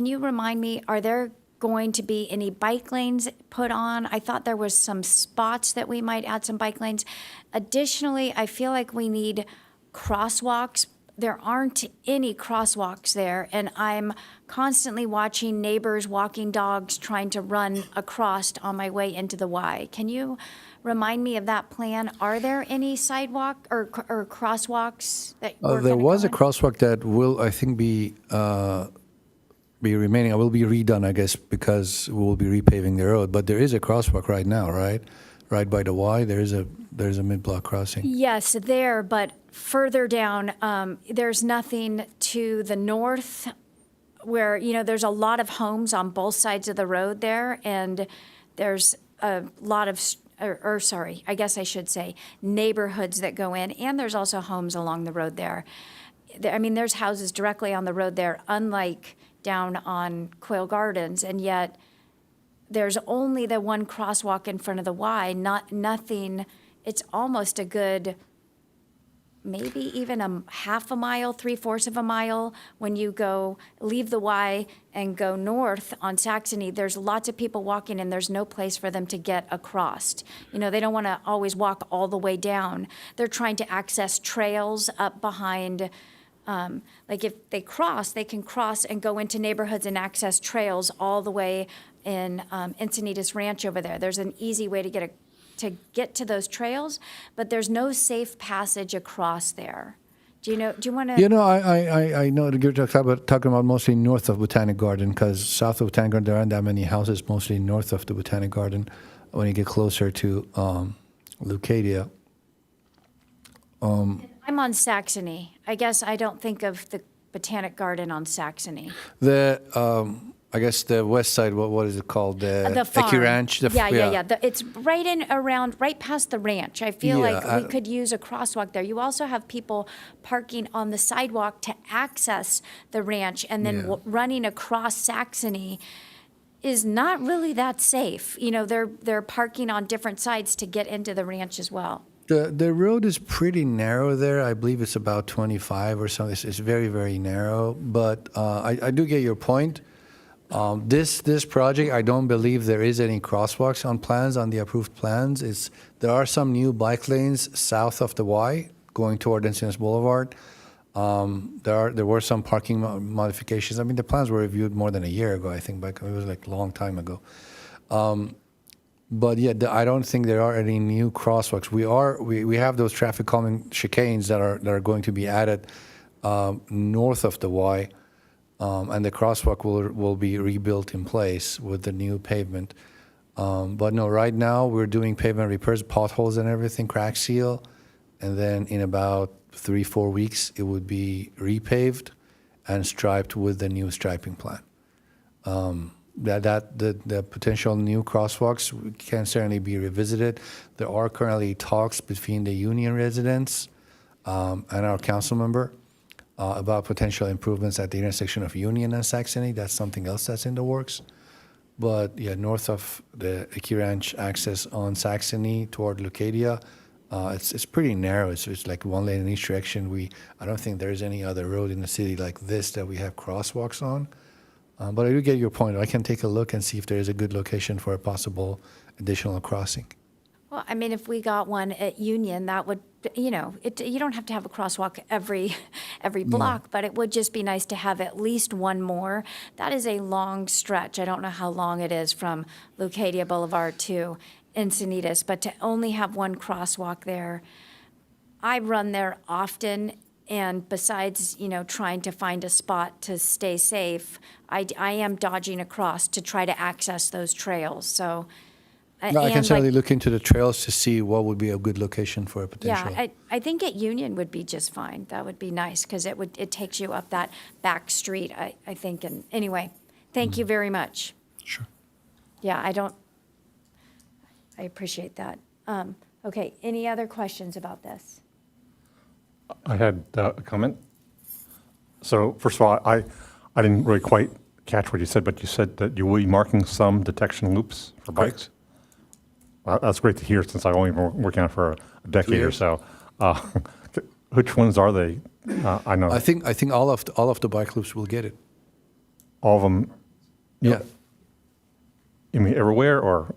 you remind me, are there going to be any bike lanes put on? I thought there was some spots that we might add some bike lanes. Additionally, I feel like we need crosswalks. There aren't any crosswalks there, and I'm constantly watching neighbors walking dogs trying to run across on my way into the Y. Can you remind me of that plan? Are there any sidewalk or crosswalks that we're There gonna was go a in? crosswalk that will, I think, be remaining. It will be redone, I guess, because we will be repaving the road. But there is a crosswalk right now, right? Right by the Y, there's a mid-block crossing. Yes, there, but further down, there's nothing to the north where, there's a lot of homes on both sides of the road there, and there's a lot of, I guess I should say, neighborhoods that go in, and there's also homes along the road there. There's houses directly on the road there, unlike down on Quail Gardens, and yet there's only the one crosswalk in front of the Y, nothing. It's almost a good maybe even a half a mile, 3/4 of a mile, when you leave the Y and go north on Saxony, there's lots of people walking and there's no place for them to get across. You know, they don't want to always walk all the way down. They're trying to access trails up behind, like if they can cross and go into neighborhoods and access trails all the way in Encinitas Ranch over there. There's an easy way to get to those trails, but there's no safe passage across there. Do you want to? You know, I know that you're talking about mostly north of Botanic Garden, because south of Botanic Garden there aren't that many houses, mostly north of the Botanic Garden when you get closer to Leucadia. I'm on Saxony. I guess I don't think of the Botanic Garden on Saxony. I guess the west side, what is it called? The farm. Equi Ranch? Yeah. It's right past the ranch. I feel Yeah, like we could use a crosswalk there. You also have people parking on the sidewalk to access the ranch, and then Yeah. running across Saxony is not really that safe. You know, they're parking on different sides to get into the ranch as well. The road is pretty narrow there. I believe it's about 25 or something. It's very, very narrow. But I do get your point. This project, I don't believe there is any crosswalks on the approved plans. There are some new bike lanes south of the Y going toward Encinitas Boulevard. There were some parking modifications. I mean, the plans were reviewed more than a year ago, I think, but it was like a long time ago. But yeah, I don't think there are any new crosswalks. We have those traffic calming chicanes that are going to be added north of the Y, and the crosswalk will be rebuilt in place with the new pavement. But no, right now we're doing pavement repairs, potholes and everything, crack seal, and then in about 3-4 weeks it would be repaved and striped with the new striping plan. The potential new crosswalks can certainly be revisited. There are currently talks between the union residents and our council member about potential improvements at the intersection of Union and Saxony. That's something else that's in the works. But yeah, north of the Equi Ranch access on Saxony toward Leucadia, it's pretty narrow. It's like one lane in each direction. I don't think there's any other road in the city like this that we have crosswalks on. But I do get your point. I can take a look and see if there is a good location for a possible additional crossing. Well, I mean, if we got one at Union, that would, you don't have to have a crosswalk every block, but it would just be nice to have at least one more. That is a long stretch. I don't know how long it is from Leucadia Boulevard to Encinitas, but to only have one crosswalk there. I run there often, and besides, trying to find a spot to stay safe, I am dodging across to try to access those trails. So, No, I can certainly look into the trails to see what would be a good location for a potential. Yeah, I think at Union would be just fine. That would be nice because it takes you up that back street, I think. And anyway, thank you very much. Sure. Yeah, I appreciate that. Okay, any other questions about this? I had a comment. So first of all, I didn't really quite catch what you said, but you said that you will be marking some detection loops for bikes. Well, that's great to hear since I've only been working on it for a decade or so. Which ones are they? I know. I think all of the bike loops will get it. All of them? Yeah. You mean everywhere or?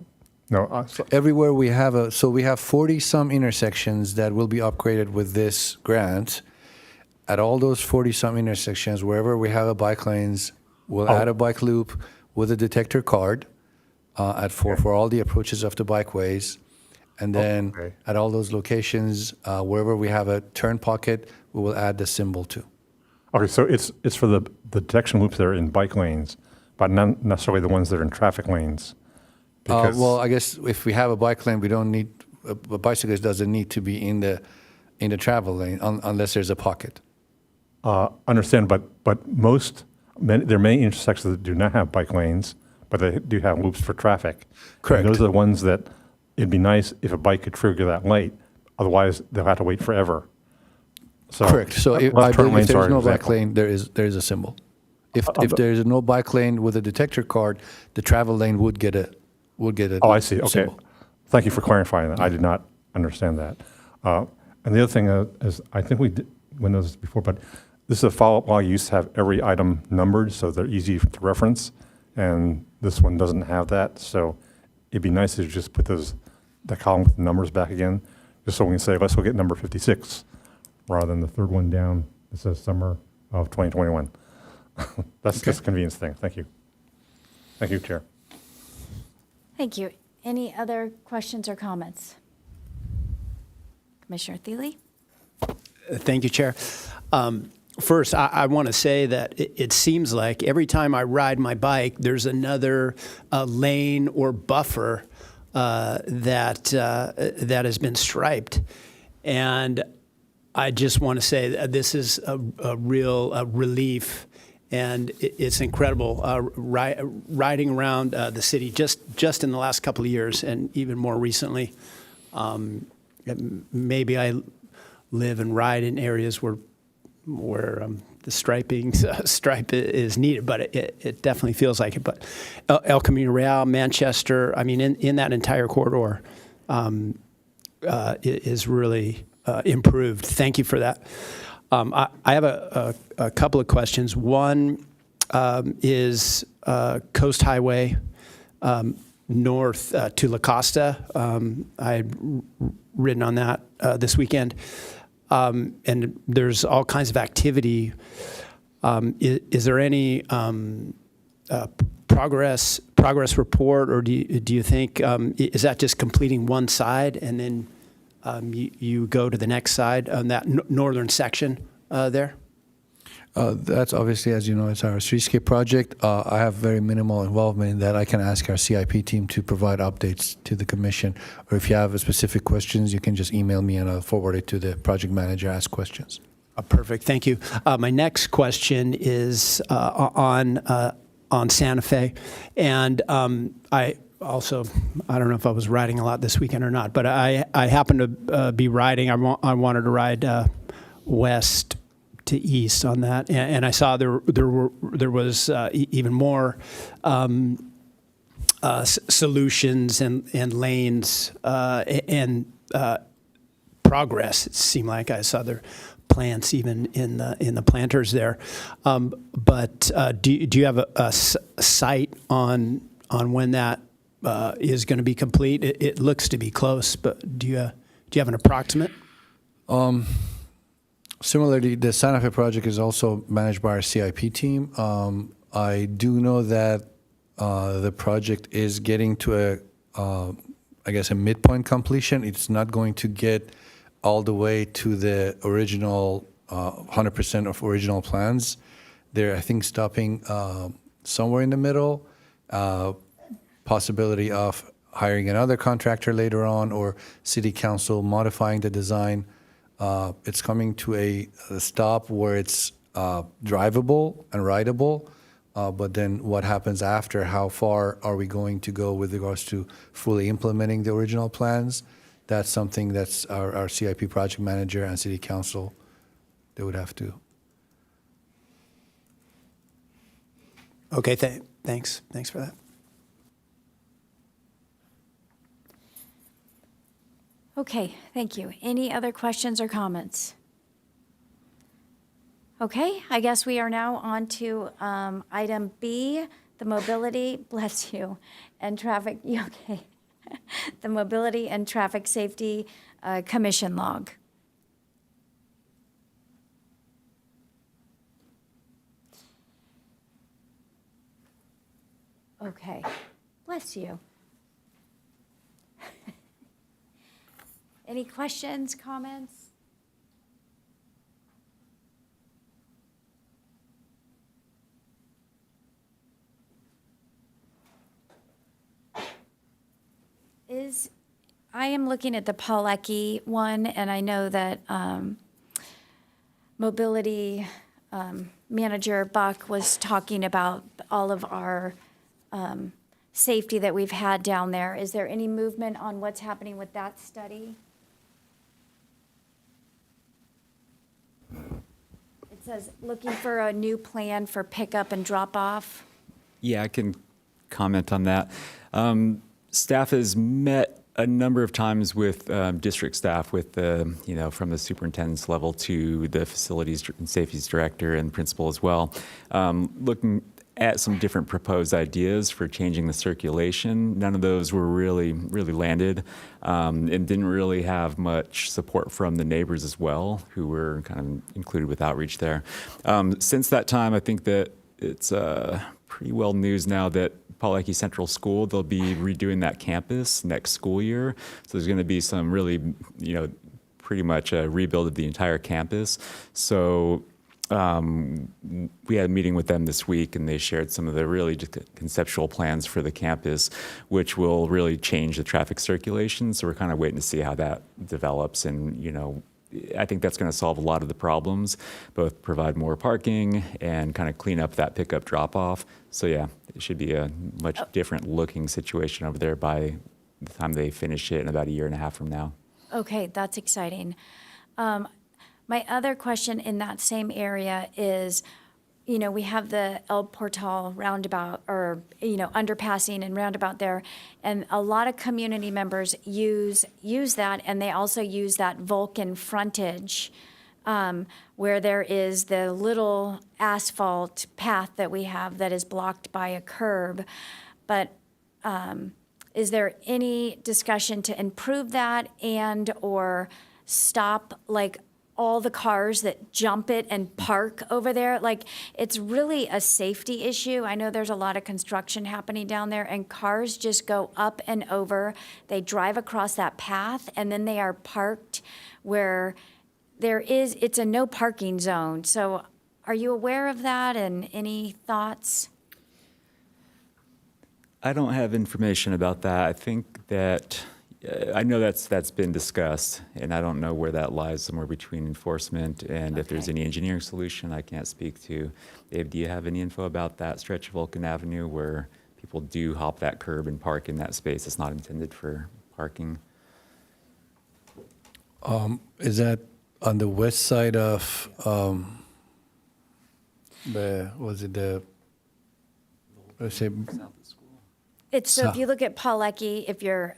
No. Everywhere we have so we have 40-some intersections that will be upgraded with this grant. At all those 40-some intersections, wherever we have a bike lanes, we'll add a bike loop with a detector card for all the approaches of the bikeways. And then at all those locations, wherever we have a turn pocket, we will add the symbol too. Okay, so it's for the detection loops that are in bike lanes, but not necessarily the ones that are in traffic lanes. Well, I guess if we have a bike lane, we don't need a bicyclist doesn't need to be in the travel lane unless there's a pocket. Understand, but there are many intersections that do not have bike lanes, but they do have loops for traffic. Correct. And those are the ones that it'd be nice if a bike could trigger that light. Otherwise, they'll have to wait forever. So, correct. So I believe if there's no bike lane, there is a symbol. If there's no bike lane with a detector card, the travel lane would get a Oh, I see. Okay. symbol. Thank you for clarifying that. I did not understand that. And And the other thing is, I think we went over this before, but this is a follow-up law. You used to have every item numbered, so they're easy to reference, and this one doesn't have that. So it'd be nice to just put the column with the numbers back again, just so we can say, let's look at number 56, rather than the third one down. It says summer of 2021. That's just a convenience thing. Thank you. Thank you, Chair. Thank you. Any other questions or comments? Commissioner Thiele? Thank you, Chair. First, I want to say that it seems like every time I ride my bike, there's another lane or buffer that has been striped. And I just want to say that this is a real relief, and it's incredible riding around the city just in the last couple of years, and even more recently. Maybe I live and ride in areas where the stripe is needed, but it definitely feels like it. But El Camino Real, Manchester, I mean, in that entire corridor is really improved. Thank you for that. I have a couple of questions. One is Coast Highway north to La Costa. I had ridden on that this weekend. And there's all kinds of activity. Is there any progress report, or do you think is that just completing one side and then you go to the next side on that northern section there? That's obviously, as you know, it's our streetscape project. I have very minimal involvement in that. I can ask our CIP team to provide updates to the commission, or if you have specific questions, you can just email me and I'll forward it to the project manager, ask questions. Perfect, thank you. My next question is on Santa Fe, and I don't know if I was riding a lot this weekend or not, but I happened to be riding. I wanted to ride west to east on that, and I saw there was even more solutions and lanes and progress. It seemed like I saw their plants even in the planters there. But do you have a site on when that is going to be complete? It looks to be close, but do you have an approximate? Similarly, the Santa Fe project is also managed by our CIP team. I do know that the project is getting to a midpoint completion. It's not going to get all the way to the original 100% of original plans. They're, I think, stopping somewhere in the middle. Possibility of hiring another contractor later on, or city council modifying the design. It's coming to a stop where it's drivable and rideable, but then what happens after? How far are we going to go with regards to fully implementing the original plans? That's something that's our CIP project manager and city council, they would have to. Okay, thanks for that. Okay, thank you. Any other questions or comments? Okay, I guess we are now on to item B, the mobility, bless you, and traffic, you okay? The Mobility and Traffic Safety Commission log. Okay, bless you. Any questions, comments? I am looking at the Pawlecki one, and I know that Mobility Manager Buck was talking about all of our safety that we've had down there. Is there any movement on what's happening with that study? It says looking for a new plan for pickup and drop off. Yeah, I can comment on that. Staff has met a number of times with district staff, with the, from the superintendent's level to the facilities and safety director and principal as well, looking at some different proposed ideas for changing the circulation. None of those were really landed, and didn't really have much support from the neighbors as well, who were kind of included with outreach there. Since that time, I think that it's pretty well news now that Pawlecky Central School, they'll be redoing that campus next school year. So there's going to be some really, pretty much a rebuild of the entire campus. So we had a meeting with them this week, and they shared some of the really just conceptual plans for the campus, which will really change the traffic circulation. So we're kind of waiting to see how that develops. And, I think that's going to solve a lot of the problems, both provide more parking and kind of clean up that pickup drop-off. So yeah, it should be a much different looking situation over there by the time they finish it in about a year and a half from now. Okay, that's exciting. My other question in that same area is, we have the El Portal roundabout, or, underpassing and roundabout there, and a lot of community members use that, and they also use that Vulcan frontage, where there is the little asphalt path that we have that is blocked by a curb. But is there any discussion to improve that and or stop, all the cars that jump it and park over there? It's really a safety issue. I know there's a lot of construction happening down there, and cars just go up and over. They drive across that path, and then they are parked where it's a no parking zone. So are you aware of that, and any thoughts? I don't have information about that. I think that I know that's been discussed, and I don't know where that lies, somewhere between enforcement and if there's any engineering solution I can't speak to. Dave, do you have any info about that stretch of Vulcan Avenue where people do hop that curb and park in that space that's not intended for parking? Is that on the west side of, It's so if you look at Pawlecky, if you're,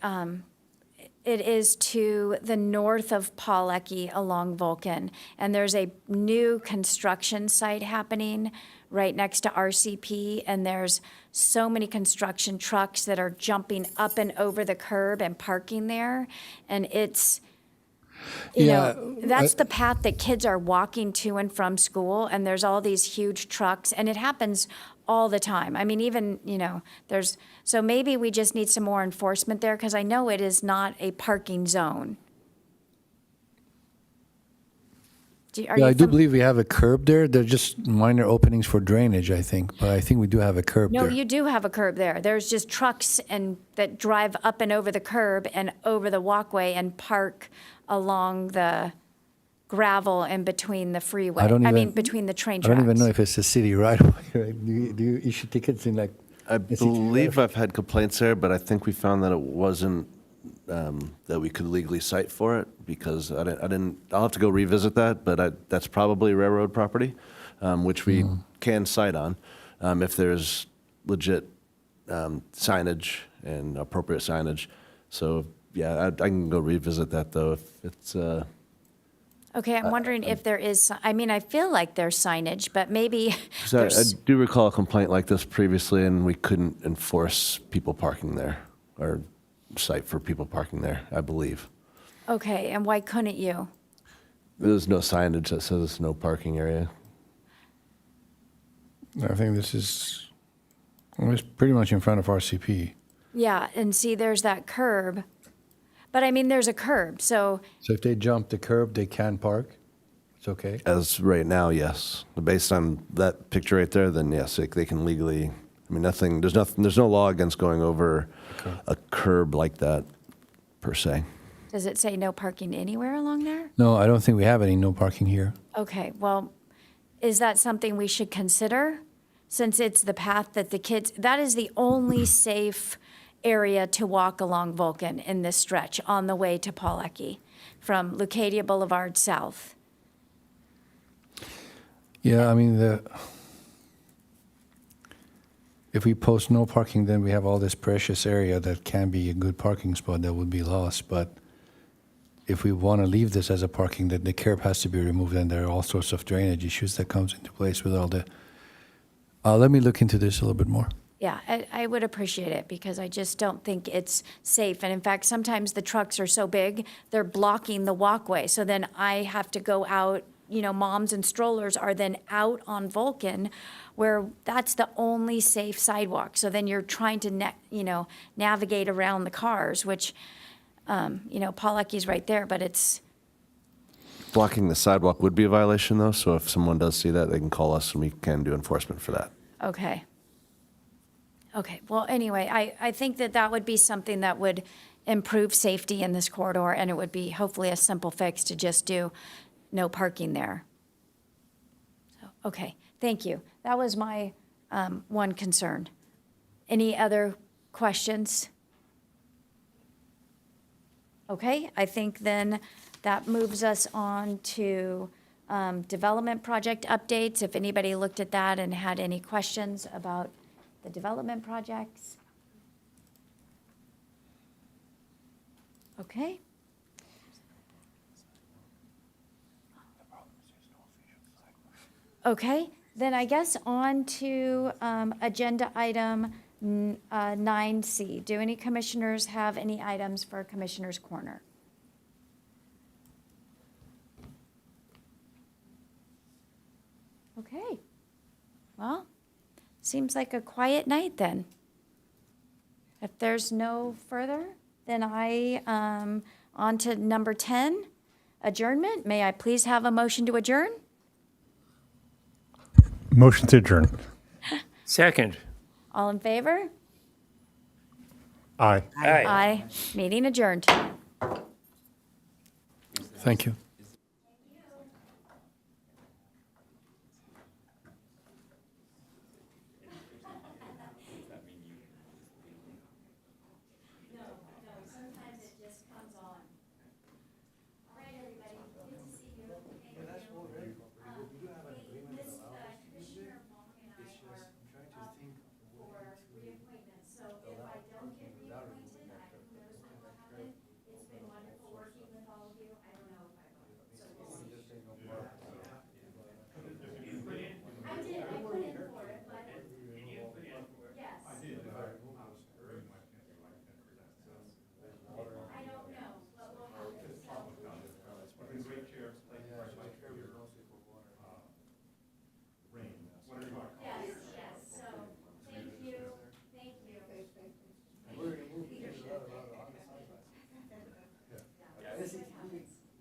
it is to the north of Pawlecky along Vulcan, and there's a new construction site happening right next to RCP, and there's so many construction trucks that are jumping up and over the curb and parking there, and it's, that's the path that kids are walking to and from school, and there's all these huge trucks, and it happens all the time. I mean, even, so maybe we just need some more enforcement there, because I know it is not a parking zone. I do believe we have a curb there. They're just minor openings for drainage, I think, but I think we do have a curb No, there. you do have a curb there. There's just trucks that drive up and over the curb and over the walkway and park along the gravel in between the freeway. Between the train I tracks. don't even know if it's a city right away, right? Do you issue tickets in I believe I've had complaints there, but I think we found that it wasn't, that we could legally cite for it, because I'll have to go revisit that, but that's probably railroad property, which we can cite on, if there's legit signage and appropriate signage. So, yeah, I can go revisit that, though, if it's... Okay, I'm wondering if there is, I feel like there's signage, but maybe I do recall a complaint like this previously, and we couldn't enforce people parking there, or cite for people parking there, I believe. Okay, and why couldn't you? There's no signage that says no parking area. I think it's pretty much in front of RCP. Yeah, and see, there's that curb. But there's a curb, so. So if they jump the curb, they can park? It's okay? As right now, yes. Based on that picture right there, then yes, they can legally, there's no law against going over a curb like that, per se. Does it say no parking anywhere along there? No, I don't think we have any no parking here. Okay, well, is that something we should consider? Since it's the path that that is the only safe area to walk along Vulcan in this stretch on the way to Pawlecky from Leucadia Boulevard south. Yeah, if we post no parking, then we have all this precious area that can be a good parking spot that would be lost. But if we want to leave this as a parking, then the curb has to be removed, and there are all sorts of drainage issues that comes into place with all the. Let me look into this a little bit more. Yeah, I would appreciate it because I just don't think it's safe. And in fact, sometimes the trucks are so big, they're blocking the walkway. So then I have to go out, moms and strollers are then out on Vulcan where that's the only safe sidewalk. So then you're trying to, navigate around the cars, which, Paul Lecky's right there, but it's, Blocking the sidewalk would be a violation, though, so if someone does see that, they can call us and we can do enforcement for that. okay. Okay, well, anyway, I think that would be something that would improve safety in this corridor, and it would be hopefully a simple fix to just do no parking there. So, okay, thank you. That was my one concern. Any other questions? Okay, I think then that moves us on to development project updates. If anybody looked at that and had any questions about the development projects. Okay. Okay, then I guess on to agenda item 9C. Do any commissioners have any items for Commissioner's Corner? Okay, well, seems like a quiet night then. If there's no further, then on to number 10, adjournment. May I please have a motion to adjourn? Motion to adjourn. Second. All in favor? Aye. Aye. Aye. Meeting adjourned. Thank you.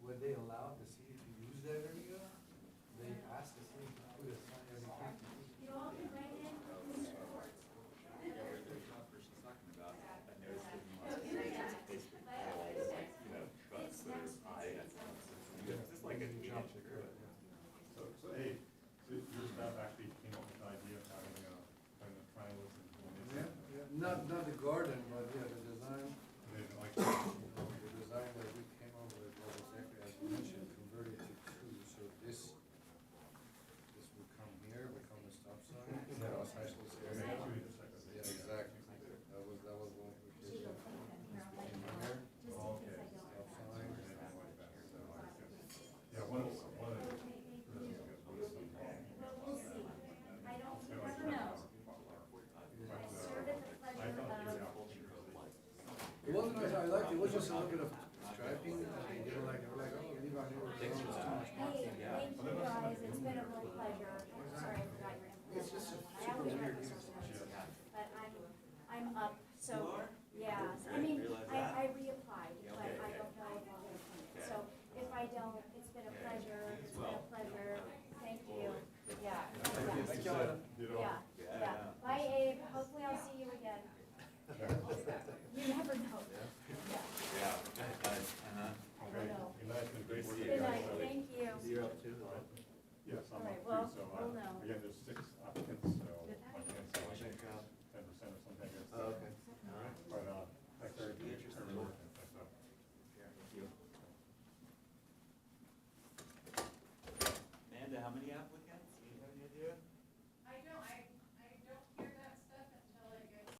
When they allowed the city to use that area, they asked the city to put a sign every 50 feet. Not the garden, but yeah, the design. The design that we came up with was exactly as you mentioned, converted to two. So this would come here, become a stop sign. Cross high school's area. Yeah, exactly. That was one application. This became here. Stop sign. Yeah, one of the. It wasn't nice, I liked it, it was just a little bit of striping, and they were like, oh, leave out here. Thanks for Hey, thank you guys, it's been a real pleasure. I'm sorry I forgot your information. It's just I always write this down. But I'm up, so, yeah, I mean, I reapplied, but I don't know if I'll get appointed. So if I don't, it's been a pleasure, thank you, yeah. Thank you. Yeah. Bye, Abe, hopefully I'll see you again. You never know. Yeah. I don't know. Good night, thank you. You're up too, right? Yes, I'm All right, up well, too, so we'll know. again, there's